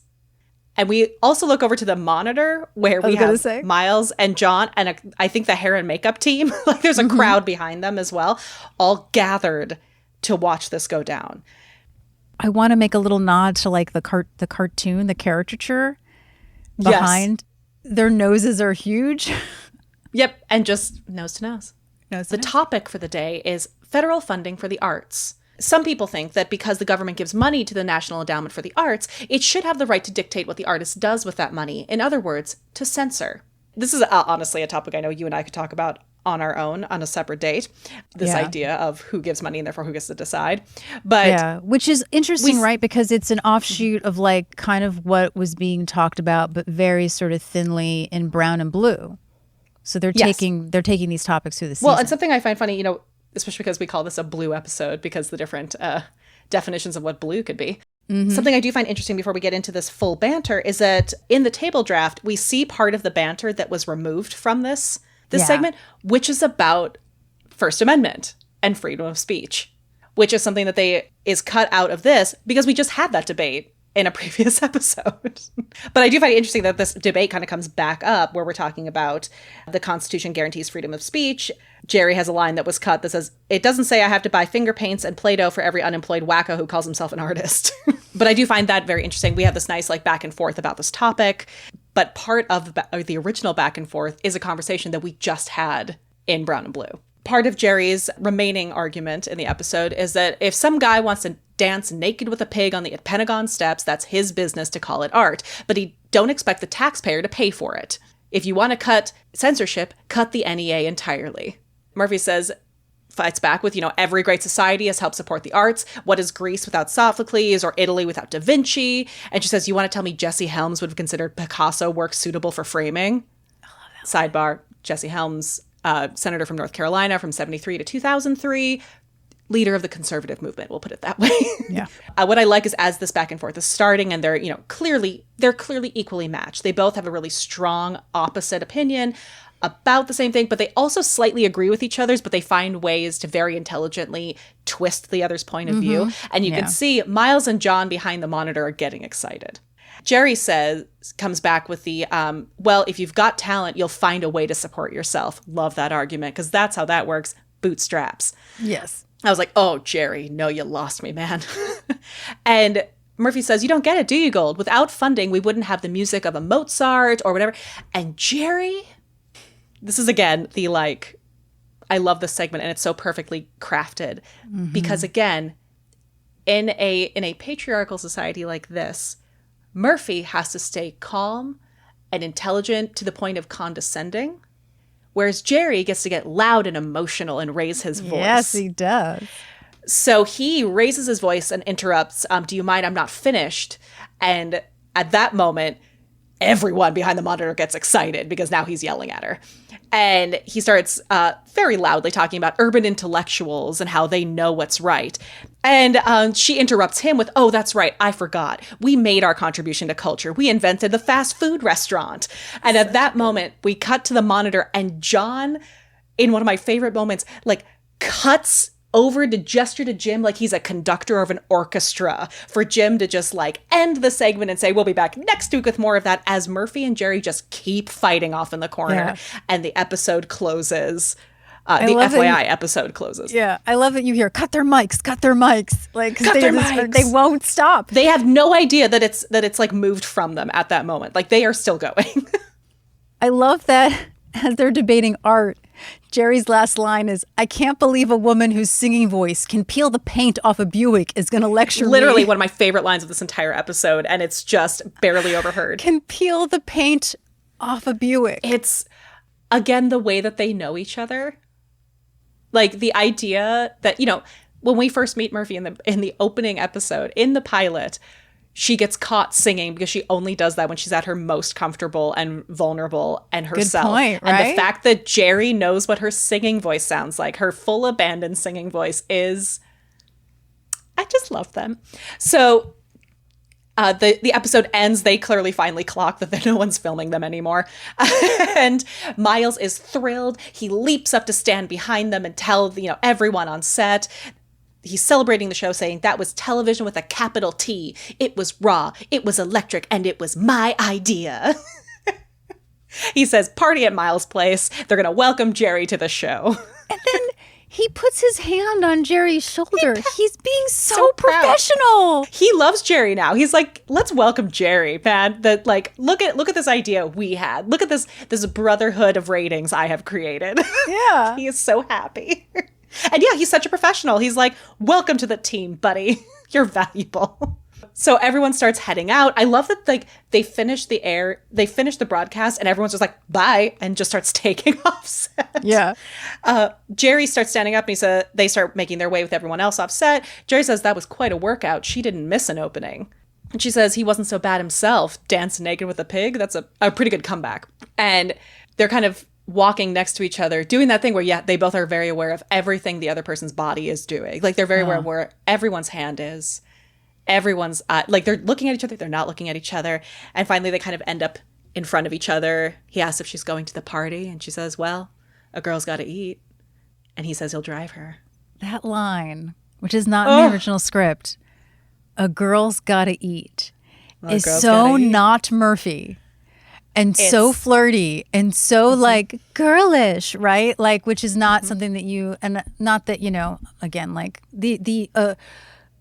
And we also look over to the monitor where we have Miles and John and I think the hair and makeup team. Like there's a crowd behind them as well, all gathered to watch this go down. I want to make a little nod to like the cartoon, the caricature behind. Yes. Their noses are huge. Yep. And just nose to nose. The topic for the day is federal funding for the arts. Some people think that because the government gives money to the National Endowment for the Arts, it should have the right to dictate what the artist does with that money. In other words, to censor. This is honestly a topic I know you and I could talk about on our own on a separate date. This idea of who gives money and therefore who gets to decide. But which is interesting, right? Because it's an offshoot of like kind of what was being talked about, but very sort of thinly in Brown and Blue. So they're taking these topics through the season. Well, and something I find funny, especially because we call this a blue episode because the different definitions of what blue could be. Something I do find interesting before we get into this full banter is that in the table draft, we see part of the banter that was removed from this segment, which is about First Amendment and freedom of speech, which is something that is cut out of this because we just had that debate in a previous episode. But I do find it interesting that this debate kind of comes back up where we're talking about the Constitution guarantees freedom of speech. Jerry has a line that was cut that says, it doesn't say I have to buy finger paints and Play-Doh for every unemployed wacko who calls himself an artist. But I do find that very interesting. We have this nice like back and forth about this topic. But part of the original back and forth is a conversation that we just had in Brown and Blue. Part of Jerry's remaining argument in the episode is that if some guy wants to dance naked with a pig on the Pentagon steps, that's his business to call it art. But he don't expect the taxpayer to pay for it. If you want to cut censorship, cut the NEA entirely. Murphy fights back with, every great society has helped support the arts. What is Greece without Sophocles or Italy without Da Vinci? And she says, you want to tell me Jesse Helms would have considered Picasso work suitable for framing? I love that. Sidebar, Jesse Helms, senator from North Carolina from 1973 to 2003, leader of the conservative movement, we'll put it that way. Yeah. What I like is as this back and forth is starting and they're clearly equally matched. They both have a really strong opposite opinion about the same thing, but they also slightly agree with each other's, but they find ways to very intelligently twist the other's point of view. And you can see Miles and John behind the monitor are getting excited. Jerry comes back with the, well, if you've got talent, you'll find a way to support yourself. Love that argument, because that's how that works. Bootstraps. Yes. I was like, oh, Jerry, no, you lost me, man. And Murphy says, you don't get it, do you, Gold? Without funding, we wouldn't have the music of a Mozart or whatever. And Jerry, this is, again, the, like, I love this segment, and it's so perfectly crafted because, again, in a patriarchal society like this, Murphy has to stay calm and intelligent to the point of condescending, whereas Jerry gets to get loud and emotional and raise his voice. Yes, he does. So he raises his voice and interrupts, do you mind? I'm not finished. And at that moment, everyone behind the monitor gets excited because now he's yelling at her. And he starts very loudly talking about urban intellectuals and how they know what's right. And she interrupts him with, oh, that's right, I forgot. We made our contribution to culture. We invented the fast food restaurant. And at that moment, we cut to the monitor, and John, in one of my favorite moments, like cuts over to gesture to Jim like he's a conductor of an orchestra, for Jim to just like end the segment and say, we'll be back next week with more of that, as Murphy and Jerry just keep fighting off in the corner. And the episode closes. The FYI episode closes. Yeah, I love that you hear, cut their mics. Like, cut their mics. They won't stop. They have no idea that it's like moved from them at that moment. Like, they are still going. I love that as they're debating art, Jerry's last line is, I can't believe a woman whose singing voice can peel the paint off a Buick is going to lecture Literally me. one of my favorite lines of this entire episode, and it's just barely overheard. Can peel the paint off a Buick. It's, again, the way that they know each other. Like, the idea that, you know, when we first meet Murphy in the opening episode, in the pilot, she gets caught singing because she only does that when she's at her most comfortable and vulnerable and herself. Good point, right? And the fact that Jerry knows what her singing voice sounds like, her full abandoned singing voice, is, I just love them. So the episode ends. They clearly finally clock that no one's filming them anymore. And Miles is thrilled. He leaps up to stand behind them and tell, everyone on set. He's celebrating the show, saying that was television with a capital T. It was raw, it was electric, and it was my idea. He says, party at Miles' place. They're going to welcome Jerry to the show. And then he puts his hand on Jerry's shoulder. He's being so professional. He loves Jerry now. He's like, let's welcome Jerry, man. That, like, look at this idea we had. Look at this brotherhood of ratings I have created. Yeah. He is so happy. And yeah, he's such a professional. He's like, welcome to the team, buddy. You're valuable. So everyone starts heading out. I love that, like, they finish the broadcast, and everyone's just like, bye, and just starts taking off set. Yeah. Jerry starts standing up, and they start making their way with everyone else off set. Jerry says that was quite a workout. She didn't miss an opening. And she says he wasn't so bad himself. Dancing naked with a pig. That's a pretty good comeback. And they're kind of walking next to each other, doing that thing where, yeah, they both are very aware of everything the other person's body is doing. Like, they're very aware of where everyone's hand is. Everyone's, like, they're looking at each other, they're not looking at each other. And finally, they kind of end up in front of each other. He asks if she's going to the party, and she says, well, a girl's got to eat. And he says he'll drive her. That line, which is not in the original script, a girl's got to eat, is so not Murphy. And so flirty and so like girlish, right? Like, which is not something that and not that, again, like the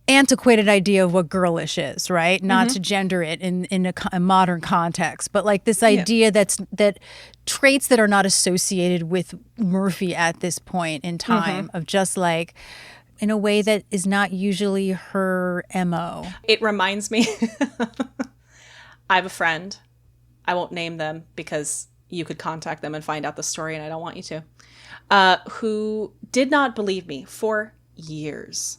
antiquated idea of what girlish is, right? Not to gender it in a modern context, but like this idea that traits that are not associated with Murphy at this point in time of just like, in a way that is not usually her MO. It reminds me, I have a friend. I won't name them because you could contact them and find out the story, and I don't want you to, who did not believe me for years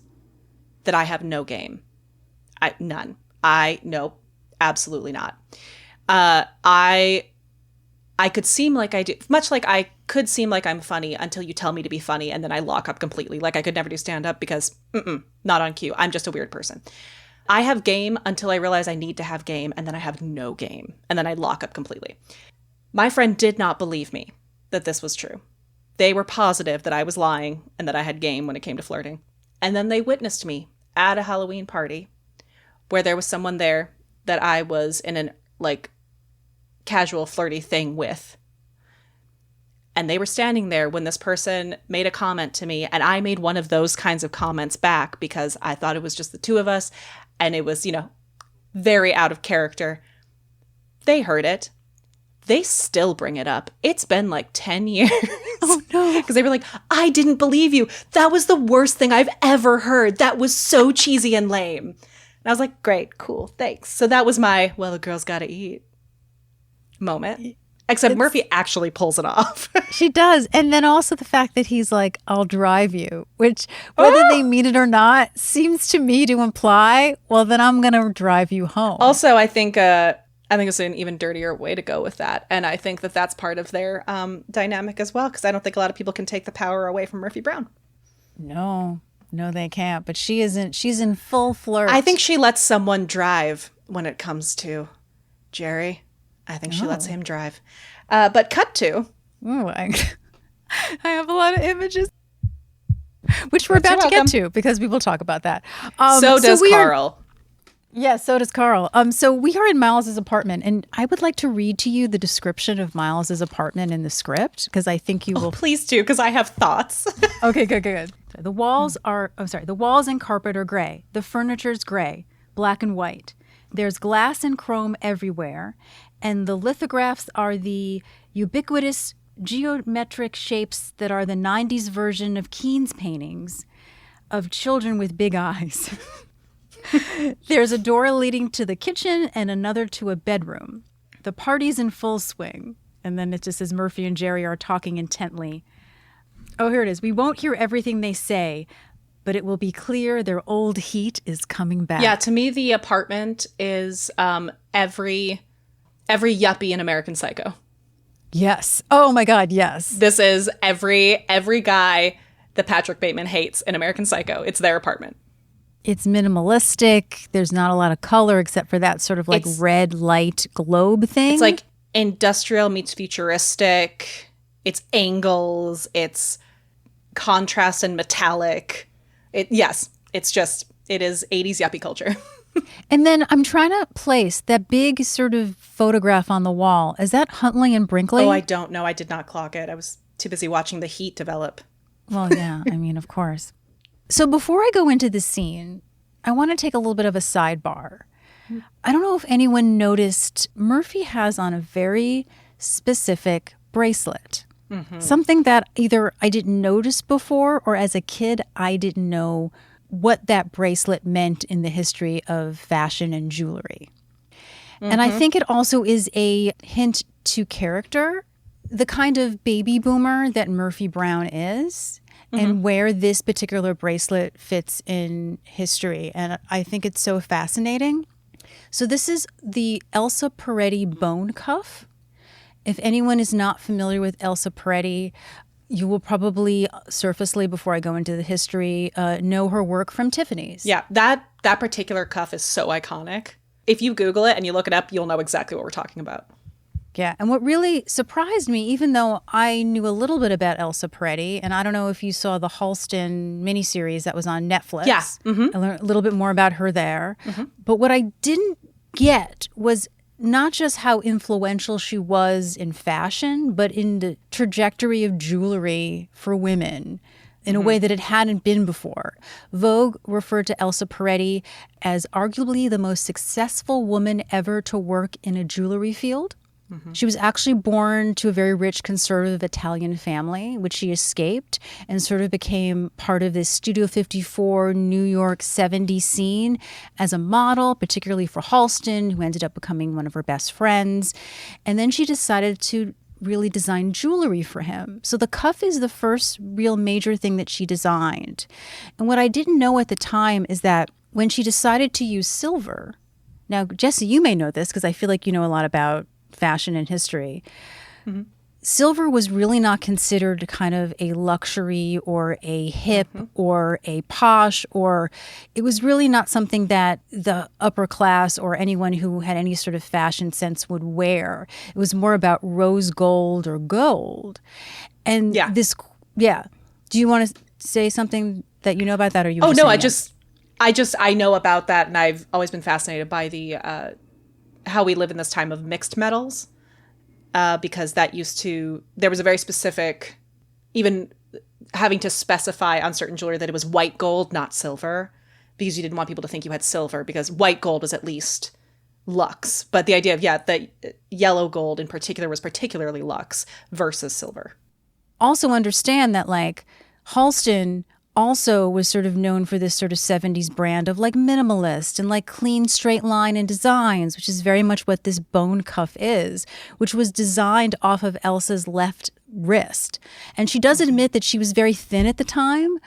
that I have no game. None. Nope, absolutely not. I could seem like I do, much like I could seem like I'm funny until you tell me to be funny, and then I lock up completely. Like, I could never do stand-up because, not on cue. I'm just a weird person. I have game until I realize I need to have game, and then I have no game, and then I lock up completely. My friend did not believe me that this was true. They were positive that I was lying and that I had game when it came to flirting. And then they witnessed me at a Halloween party where there was someone there that I was in an, like, casual flirty thing with. And they were standing there when this person made a comment to me, and I made one of those kinds of comments back because I thought it was just the two of us. And it was, very out of character. They heard it. they still bring it up. It's been like 10 years. Oh, no. Because they were like, I didn't believe you. That was the worst thing I've ever heard. That was so cheesy and lame. And I was like, great, cool, thanks. So that was my, well, a girl's got to eat moment. Except Murphy actually pulls it off. She does. And then also the fact that he's like, I'll drive you, which whether they mean it or not seems to me to imply, well, then I'm going to drive you home. Also, I think it's an even dirtier way to go with that. And I think that that's part of their dynamic as well, because I don't think a lot of people can take the power away from Murphy Brown. No, they can't. But she isn't. She's in full flirt. I think she lets someone drive when it comes to Jerry. I think she lets him drive. But cut to. Ooh, I have a lot of images, which we're about to get to because we will talk about that. So does Carl. Yes, so does Carl. So we are in Miles's apartment, and I would like to read to you the description of Miles's apartment in the script because I think you will. Please do, because I have thoughts. Okay, good. The walls and carpet are gray. The furniture's gray, black and white. There's glass and chrome everywhere, and the lithographs are the ubiquitous geometric shapes that are the 90s version of Keen's paintings of children with big eyes. There's a door leading to the kitchen and another to a bedroom. The party's in full swing. And then it just says Murphy and Jerry are talking intently. Oh, here it is. We won't hear everything they say, but it will be clear their old heat is coming back. Yeah, to me, the apartment is every yuppie in American Psycho. Yes. Oh my God, yes. This is every guy that Patrick Bateman hates in American Psycho. It's their apartment. It's minimalistic. There's not a lot of color except for that sort of like red light globe thing. It's like industrial meets futuristic. It's angles. It's contrast and metallic. It is 80s yuppie culture. And then I'm trying to place that big sort of photograph on the wall. Is that Huntley and Brinkley? Oh, I don't know. I did not clock it. I was too busy watching the heat develop. Well, yeah. I mean, of course. So before I go into the scene, I want to take a little bit of a sidebar. I don't know if anyone noticed, Murphy has on a very specific bracelet. Mm-hmm. Something that either I didn't notice before or as a kid, I didn't know what that bracelet meant in the history of fashion and jewelry. Mm-hmm. And I think it also is a hint to character, the kind of baby boomer that Murphy Brown is. And where this particular bracelet fits in history. And I think it's so fascinating. So this is the Elisa Peretti bone cuff. If anyone is not familiar with Elisa Peretti, you will probably surfacely, before I go into the history, know her work from Tiffany's. Yeah, that particular cuff is so iconic. If you Google it and you look it up, you'll know exactly what we're talking about. Yeah, and what really surprised me, even though I knew a little bit about Elisa Peretti, and I don't know if you saw the Halston miniseries that was on Netflix. Yeah. I learned a little bit more about her there. But what I didn't get was not just how influential she was in fashion, but in the trajectory of jewelry for women in a way that it hadn't been before. Vogue referred to Elisa Peretti as arguably the most successful woman ever to work in a jewelry field. She was actually born to a very rich conservative Italian family, which she escaped and sort of became part of this Studio 54 New York 70s scene as a model, particularly for Halston, who ended up becoming one of her best friends. And then she decided to really design jewelry for him. So the cuff is the first real major thing that she designed. And what I didn't know at the time is that when she decided to use silver, now, Jesse, you may know this because I feel like you know a lot about fashion and history. Silver was really not considered kind of a luxury or a hip or a posh, or it was really not something that the upper class or anyone who had any sort of fashion sense would wear. It was more about rose gold or gold. And do you want to say something that you know about that, or you? Oh no, I know about that, and I've always been fascinated by the how we live in this time of mixed metals, because there was a very specific, even having to specify on certain jewelry that it was white gold, not silver, because you didn't want people to think you had silver, because white gold was at least luxe. But the idea of, that yellow gold in particular was particularly luxe versus silver. Also understand that like Halston also was sort of known for this sort of 70s brand of like minimalist and like clean straight line and designs, which is very much what this bone cuff is, which was designed off of Elsa's left wrist. And she does admit that she was very thin at the time.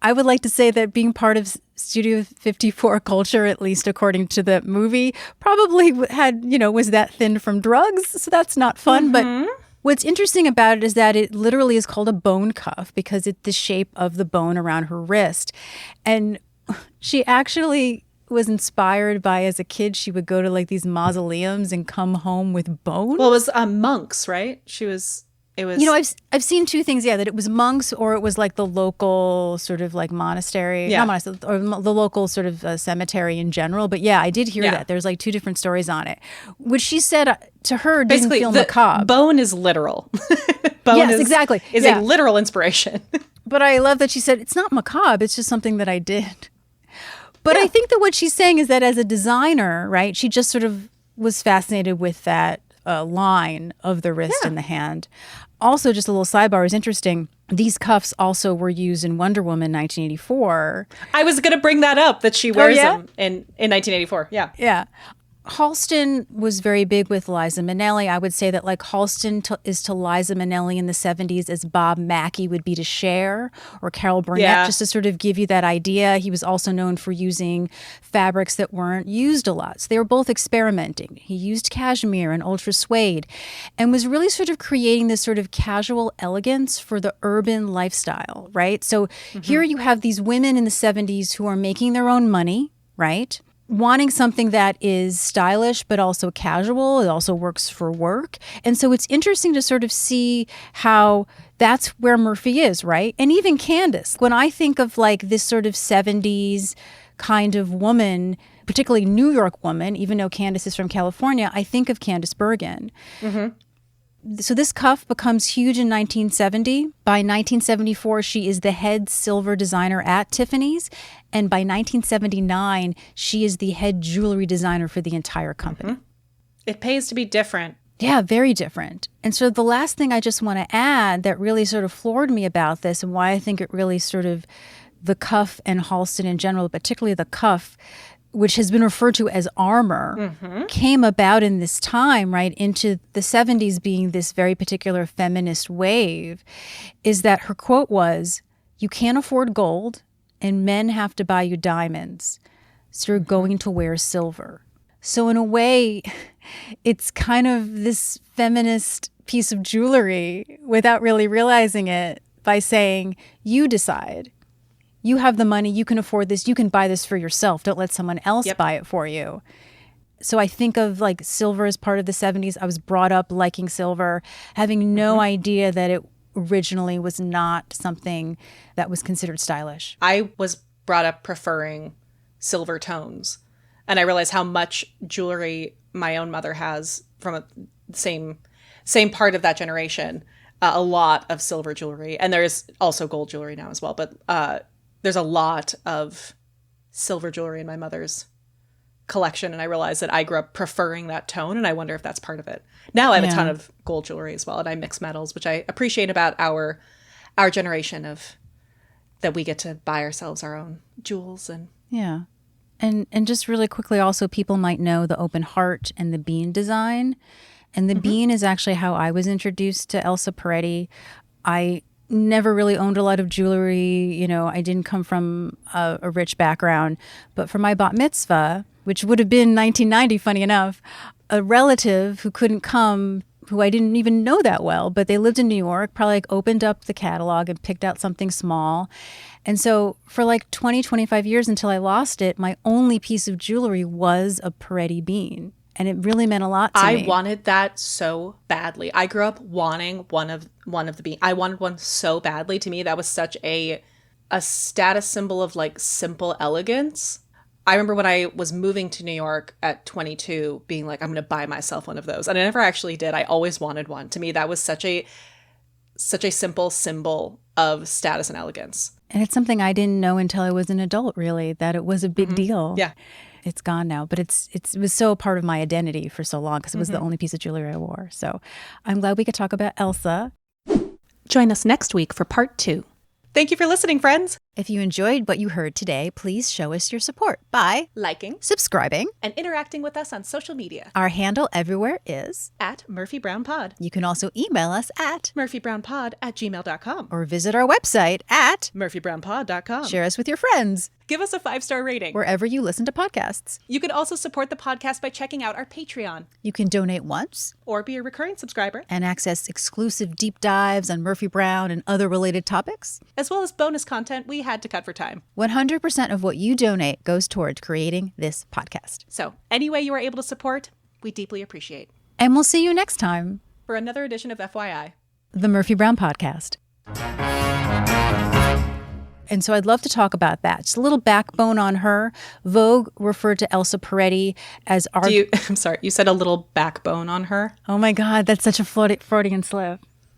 I would like to say that being part of Studio 54 culture, at least according to the movie, probably had, was that thin from drugs. So that's not fun. But what's interesting about it is that it literally is called a bone cuff because it's the shape of the bone around her wrist. And she actually was inspired by, as a kid, she would go to like these mausoleums and come home with bones. Well, it was monks, right? It was. I've seen two things, that it was monks or it was like the local sort of like monastery, not monastery, or the local sort of cemetery in general. But I did hear that. There's like two different stories on it, which she said to her didn't feel macabre. Bone is literal. Exactly. Is a literal inspiration. But I love that she said it's not macabre. It's just something that I did. But I think that what she's saying is that as a designer, right, she just sort of was fascinated with that line of the wrist and the hand. Also, just a little sidebar is interesting. These cuffs also were used in Wonder Woman 1984. I was going to bring that up, that she wears them in 1984. Yeah. Yeah. Halston was very big with Liza Minnelli. I would say that like Halston is to Liza Minnelli in the 70s as Bob Mackie would be to Cher or Carol Burnett, just to sort of give you that idea. He was also known for using fabrics that weren't used a lot. So they were both experimenting. He used cashmere and ultra suede and was really sort of creating this sort of casual elegance for the urban lifestyle, right? So here you have these women in the 70s who are making their own money, right? Wanting something that is stylish but also casual. It also works for work. And so it's interesting to sort of see how that's where Murphy is, right? And even Candice. When I think of like this sort of 70s kind of woman, particularly New York woman, even though Candice is from California, I think of Candice Bergen. So this cuff becomes huge in 1970. By 1974, she is the head silver designer at Tiffany's. And by 1979, she is the head jewelry designer for the entire company. It pays to be different. Yeah, very different. And so the last thing I just want to add that really sort of floored me about this and why I think it really sort of, the cuff and Halston in general, particularly the cuff, which has been referred to as armor, came about in this time, right, into the 70s being this very particular feminist wave, is that her quote was, "You can't afford gold and men have to buy you diamonds, so you're going to wear silver." So in a way, it's kind of this feminist piece of jewelry without really realizing it by saying, you decide. You have the money, you can afford this, you can buy this for yourself. Don't let someone else buy it for you. So I think of like silver as part of the 70s. I was brought up liking silver, having no idea that it originally was not something that was considered stylish. I was brought up preferring silver tones. And I realized how much jewelry my own mother has from the same part of that generation. A lot of silver jewelry. And there's also gold jewelry now as well. But there's a lot of silver jewelry in my mother's collection. And I realized that I grew up preferring that tone. And I wonder if that's part of it. Now I have a ton of gold jewelry as well. And I mix metals, which I appreciate about our generation of that we get to buy ourselves our own jewels. And yeah. And just really quickly, also, people might know the open heart and the bean design. And the bean is actually how I was introduced to Elisa Peretti. I never really owned a lot of jewelry. You know, I didn't come from a rich background. But for my bat mitzvah, which would have been 1990, funny enough, a relative who couldn't come, who I didn't even know that well, but they lived in New York, probably like opened up the catalog and picked out something small. And so for like 20, 25 years until I lost it, my only piece of jewelry was a Peretti bean. And it really meant a lot to me. I wanted that so badly. I grew up wanting one of the beans. I wanted one so badly. To me, that was such a status symbol of like simple elegance. I remember when I was moving to New York at 22, being like, I'm going to buy myself one of those. And I never actually did. I always wanted one. To me, that was such a simple symbol of status and elegance. And it's something I didn't know until I was an adult, really, that it was a big deal. Yeah. It's gone now, but it was so part of my identity for so long because it was the only piece of jewelry I wore. So I'm glad we could talk about Elsa. Join us next week for part 2. Thank you for listening, friends. If you enjoyed what you heard today, please show us your support by Liking subscribing and interacting with us on social media Our handle everywhere is at Murphy Brown Pod. You can also email us at murphybrownpod@gmail.com or visit our website at murphybrownpod.com. share us with your friends Give us a 5-star rating. wherever you listen to podcasts. You can also support the podcast by checking out our Patreon You can donate once or be a recurring subscriber, and access exclusive deep dives on Murphy Brown and other related topics. as well as bonus content we had to cut for time. 100% of what you donate goes toward creating this podcast. So, any way you are able to support, we deeply appreciate. And we'll see you next time, For another edition of FYI. the Murphy Brown Podcast. And so I'd love to talk about that. Just a little backbone on her. Vogue referred to Elisa Peretti as our... I'm sorry, you said a little backbone on her? Oh my God, that's such a Freudian slip.